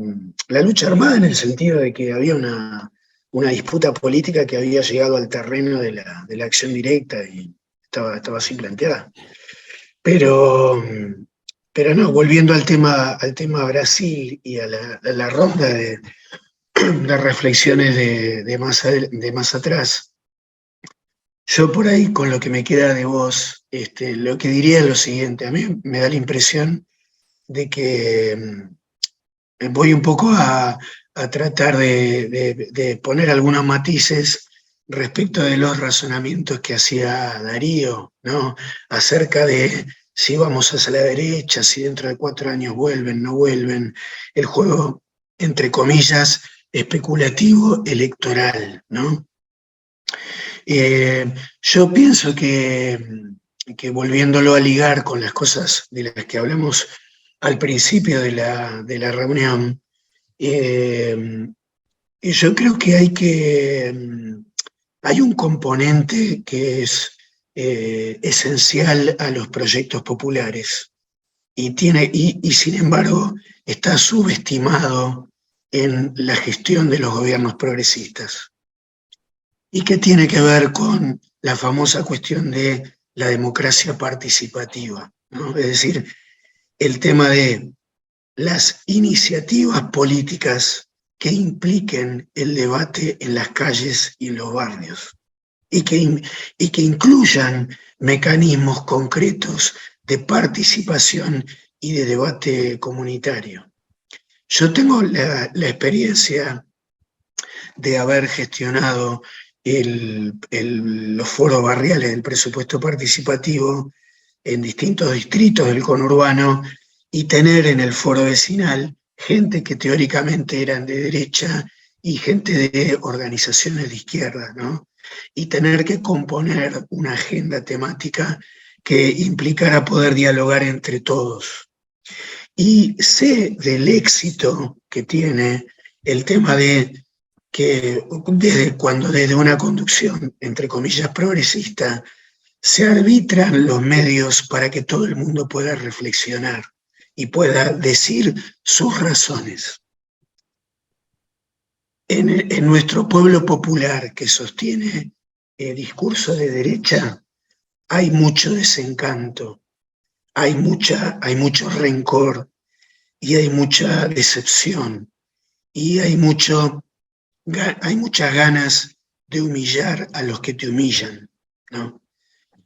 la lucha armada en el sentido de que había una disputa política que había llegado al terreno de la acción directa y estaba así planteada. Pero no, volviendo al tema Brasil y a la ronda de reflexiones de más atrás, yo por ahí con lo que me queda de vos, lo que diría es lo siguiente: a mí me da la impresión de que voy un poco a tratar de poner algunos matices respecto de los razonamientos que hacía Darío, ¿no? Acerca de si vamos hacia la derecha, si dentro de 4 años vuelven, no vuelven, el juego, entre comillas, especulativo electoral, ¿no? Yo pienso que volviéndolo a ligar con las cosas de las que hablamos al principio de la reunión, yo creo que hay un componente que es esencial a los proyectos populares y sin embargo está subestimado en la gestión de los gobiernos progresistas, y que tiene que ver con la famosa cuestión de la democracia participativa, ¿no? Es decir, el tema de las iniciativas políticas que impliquen el debate en las calles y en los barrios, y que incluyan mecanismos concretos de participación y de debate comunitario. Yo tengo la experiencia de haber gestionado los foros barriales del presupuesto participativo en distintos distritos del conurbano, y tener en el foro vecinal gente que teóricamente eran de derecha y gente de organizaciones de izquierda, ¿no? Y tener que componer una agenda temática que implicara poder dialogar entre todos. Y sé del éxito que tiene el tema de que desde una conducción, entre comillas, progresista, se arbitran los medios para que todo el mundo pueda reflexionar y pueda decir sus razones. En nuestro pueblo popular que sostiene discurso de derecha, hay mucho desencanto, hay mucho rencor, y hay mucha decepción, y hay muchas ganas de humillar a los que te humillan, ¿no?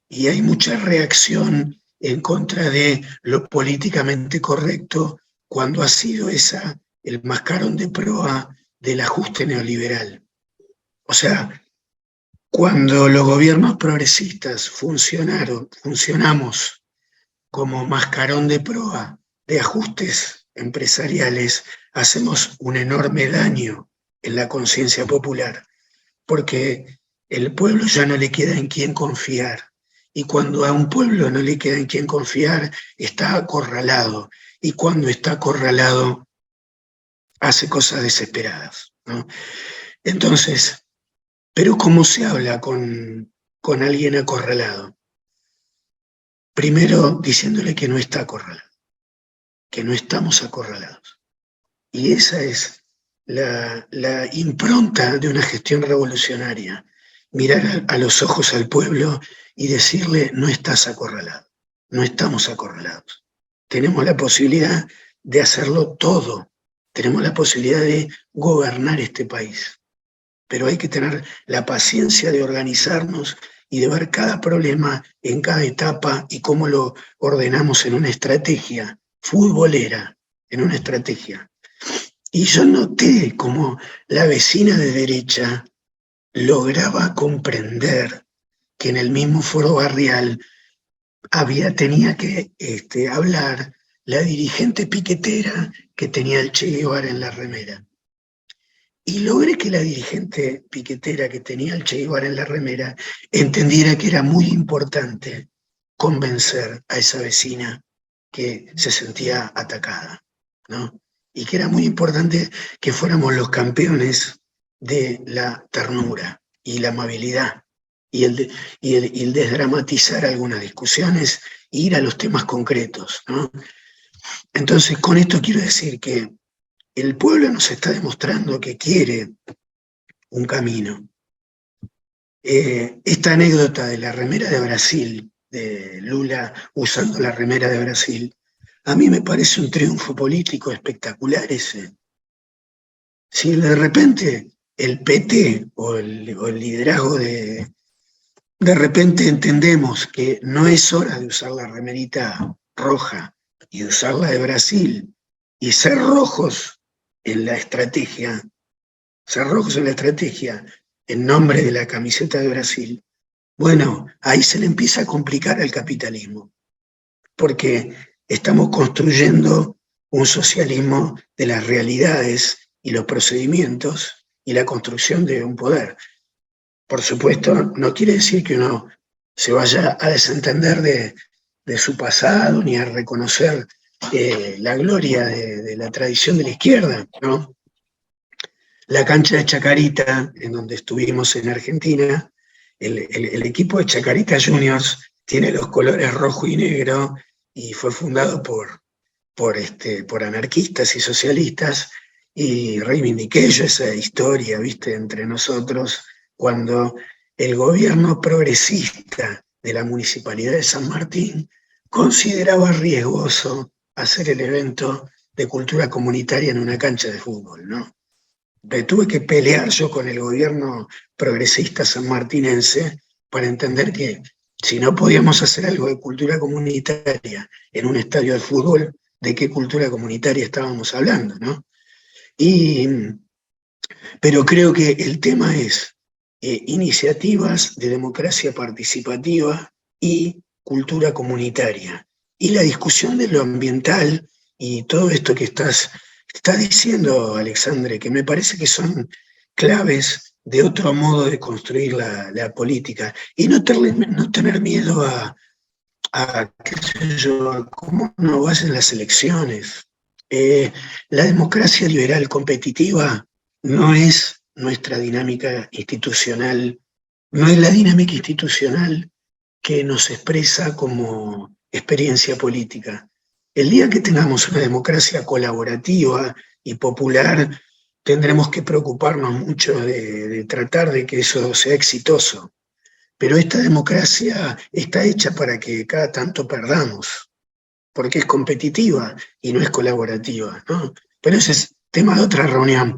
Y hay mucha reacción en contra de lo políticamente correcto cuando ha sido el mascarón de proa del ajuste neoliberal. O sea, cuando los gobiernos progresistas funcionamos como mascarón de proa de ajustes empresariales, hacemos un enorme daño en la conciencia popular, porque el pueblo ya no le queda en quién confiar. Y cuando a un pueblo no le queda en quién confiar, está acorralado. Y cuando está acorralado, hace cosas desesperadas, ¿no? Entonces, ¿pero cómo se habla con alguien acorralado? Primero, diciéndole que no está acorralado, que no estamos acorralados. Y esa es la impronta de una gestión revolucionaria: mirar a los ojos al pueblo y decirle: no estás acorralado, no estamos acorralados. Tenemos la posibilidad de hacerlo todo, tenemos la posibilidad de gobernar este país, pero hay que tener la paciencia de organizarnos y de ver cada problema en cada etapa y cómo lo ordenamos en una estrategia futbolera, en una estrategia. Y yo noté cómo la vecina de derecha lograba comprender que en el mismo foro barrial tenía que hablar la dirigente piquetera que tenía el Che Guevara en la remera. Y logré que la dirigente piquetera que tenía el Che Guevara en la remera entendiera que era muy importante convencer a esa vecina que se sentía atacada, ¿no? Y que era muy importante que fuéramos los campeones de la ternura y la amabilidad y el desdramatizar algunas discusiones e ir a los temas concretos, ¿no? Entonces, con esto quiero decir que el pueblo nos está demostrando que quiere un camino. Esta anécdota de la remera de Brasil, de Lula usando la remera de Brasil, a mí me parece un triunfo político espectacular ese. Si de repente el PT o el liderazgo de repente entendemos que no es hora de usar la remerita roja y de usar la de Brasil y ser rojos en la estrategia, en nombre de la camiseta de Brasil, bueno, ahí se le empieza a complicar al capitalismo, porque estamos construyendo un socialismo de las realidades y los procedimientos y la construcción de un poder. Por supuesto, no quiere decir que uno se vaya a desentender de su pasado ni a reconocer la gloria de la tradición de la izquierda, ¿no? La cancha de Chacarita, en donde estuvimos en Argentina, el equipo de Chacarita Juniors tiene los colores rojo y negro y fue fundado por anarquistas y socialistas, y reivindiqué yo esa historia, ¿viste?, entre nosotros, cuando el gobierno progresista de la Municipalidad de San Martín consideraba riesgoso hacer el evento de cultura comunitaria en una cancha de fútbol, ¿no? Tuve que pelear yo con el gobierno progresista sanmartinense para entender que si no podíamos hacer algo de cultura comunitaria en un estadio de fútbol, ¿de qué cultura comunitaria estábamos hablando, no? Pero creo que el tema es iniciativas de democracia participativa y cultura comunitaria. Y la discusión de lo ambiental y todo esto que estás diciendo, Alexandre, que me parece que son claves de otro modo de construir la política. Y no tener miedo a qué sé yo, a cómo no vayan las elecciones. La democracia liberal competitiva no es nuestra dinámica institucional, no es la dinámica institucional que nos expresa como experiencia política. El día que tengamos una democracia colaborativa y popular, tendremos que preocuparnos mucho de tratar de que eso sea exitoso. Pero esta democracia está hecha para que cada tanto perdamos, porque es competitiva y no es colaborativa, ¿no? Pero ese es tema de otra reunión.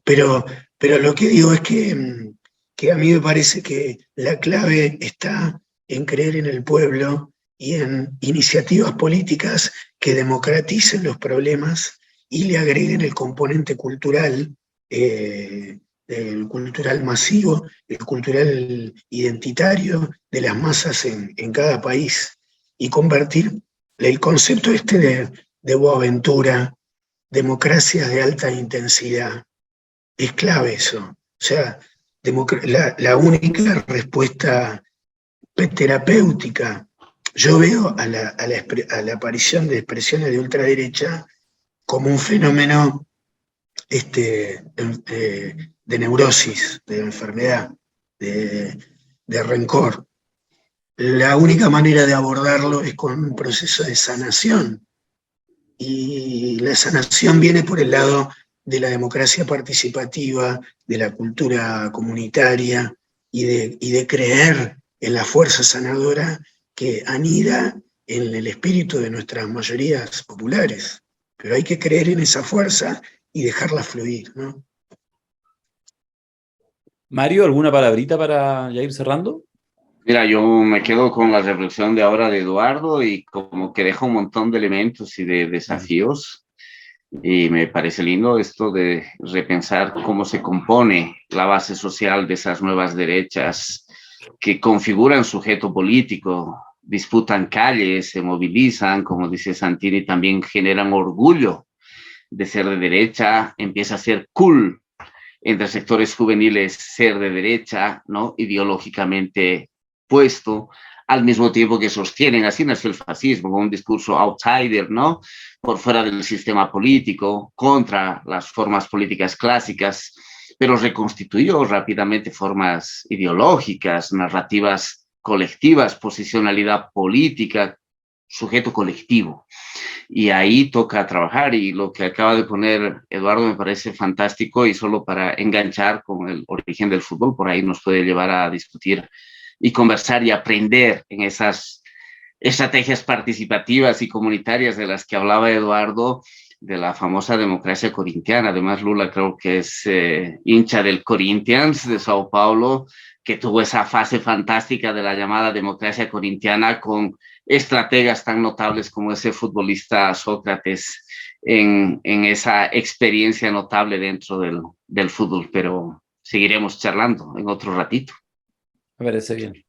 Pero lo que digo es que a mí me parece que la clave está en creer en el pueblo y en iniciativas políticas que democraticen los problemas y le agreguen el componente cultural, el cultural masivo, el cultural identitario de las masas en cada país, y convertir el concepto de Boaventura, democracia de alta intensidad. Es clave eso. O sea, la única respuesta terapéutica. Yo veo a la aparición de expresiones de ultraderecha como un fenómeno de neurosis, de enfermedad, de rencor. La única manera de abordarlo es con un proceso de sanación. Y la sanación viene por el lado de la democracia participativa, de la cultura comunitaria y de creer en la fuerza sanadora que anida en el espíritu de nuestras mayorías populares. Pero hay que creer en esa fuerza y dejarla fluir, ¿no? Mario, ¿alguna palabrita para ya ir cerrando? Mira, yo me quedo con la reflexión de ahora de Eduardo y como que deja un montón de elementos y de desafíos. Y me parece lindo esto de repensar cómo se compone la base social de esas nuevas derechas que configuran sujeto político, disputan calles, se movilizan, como dice Santini, también generan orgullo de ser de derecha, empieza a ser cool entre sectores juveniles ser de derecha, ¿no? Ideológicamente puesto, al mismo tiempo que sostienen, así nació el fascismo, con un discurso outsider, ¿no? Por fuera del sistema político, contra las formas políticas clásicas, pero reconstituyó rápidamente formas ideológicas, narrativas colectivas, posicionalidad política, sujeto colectivo. Y ahí toca trabajar, y lo que acaba de poner Eduardo me parece fantástico, y solo para enganchar con el origen del fútbol, por ahí nos puede llevar a discutir y conversar y aprender en esas estrategias participativas y comunitarias de las que hablaba Eduardo, de la famosa democracia corintiana. Además, Lula creo que es hincha del Corinthians de Sao Paulo, que tuvo esa fase fantástica de la llamada democracia corintiana con estrategas tan notables como ese futbolista Sócrates en esa experiencia notable dentro del fútbol. Pero seguiremos charlando en otro ratito. Me parece bien.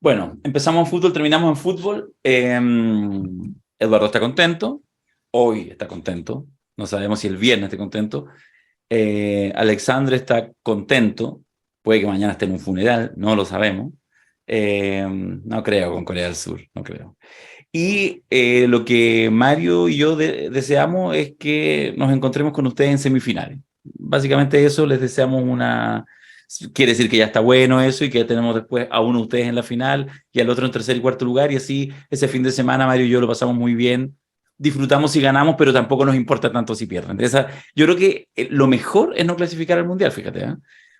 Bueno, empezamos en fútbol, terminamos en fútbol. Eduardo está contento. Hoy está contento. No sabemos si el viernes esté contento. Alexandre está contento. Puede que mañana esté en un funeral, no lo sabemos. No creo con Corea del Sur, no creo. Y lo que Mario y yo deseamos es que nos encontremos con ustedes en semifinales. Básicamente eso, les deseamos una... Quiere decir que ya está bueno eso, y que ya tenemos después a uno de ustedes en la final y al otro en tercer y cuarto lugar, y así ese fin de semana Mario y yo lo pasamos muy bien, disfrutamos si ganamos, pero tampoco nos importa tanto si pierden. Yo creo que lo mejor es no clasificar al Mundial, fíjate, ¿eh?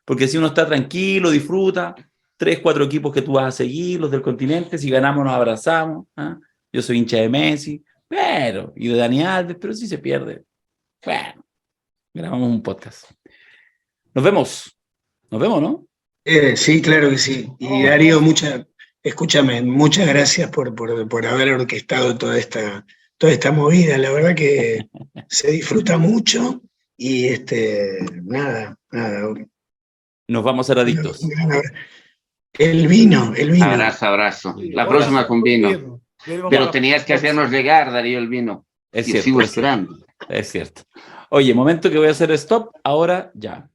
Porque si uno está tranquilo, disfruta, 3, 4 equipos que tú vas a seguir, los del continente, si ganamos nos abrazamos, ¿eh? Yo soy hincha de Messi, y de Dani Alves, pero si se pierde, bueno, grabamos un podcast. Nos vemos, ¿no? Sí, claro que sí. Y Darío, escúchame, muchas gracias por haber orquestado toda esta movida. La verdad que se disfruta mucho y nada. Nos vamos a ser adictos. El vino. Abrazo. La próxima con vino. Pero tenías que hacernos llegar, Darío, el vino. Es Yo cierto, sigo esperando. Es cierto. Oye, momento que voy a hacer stop, ahora ya.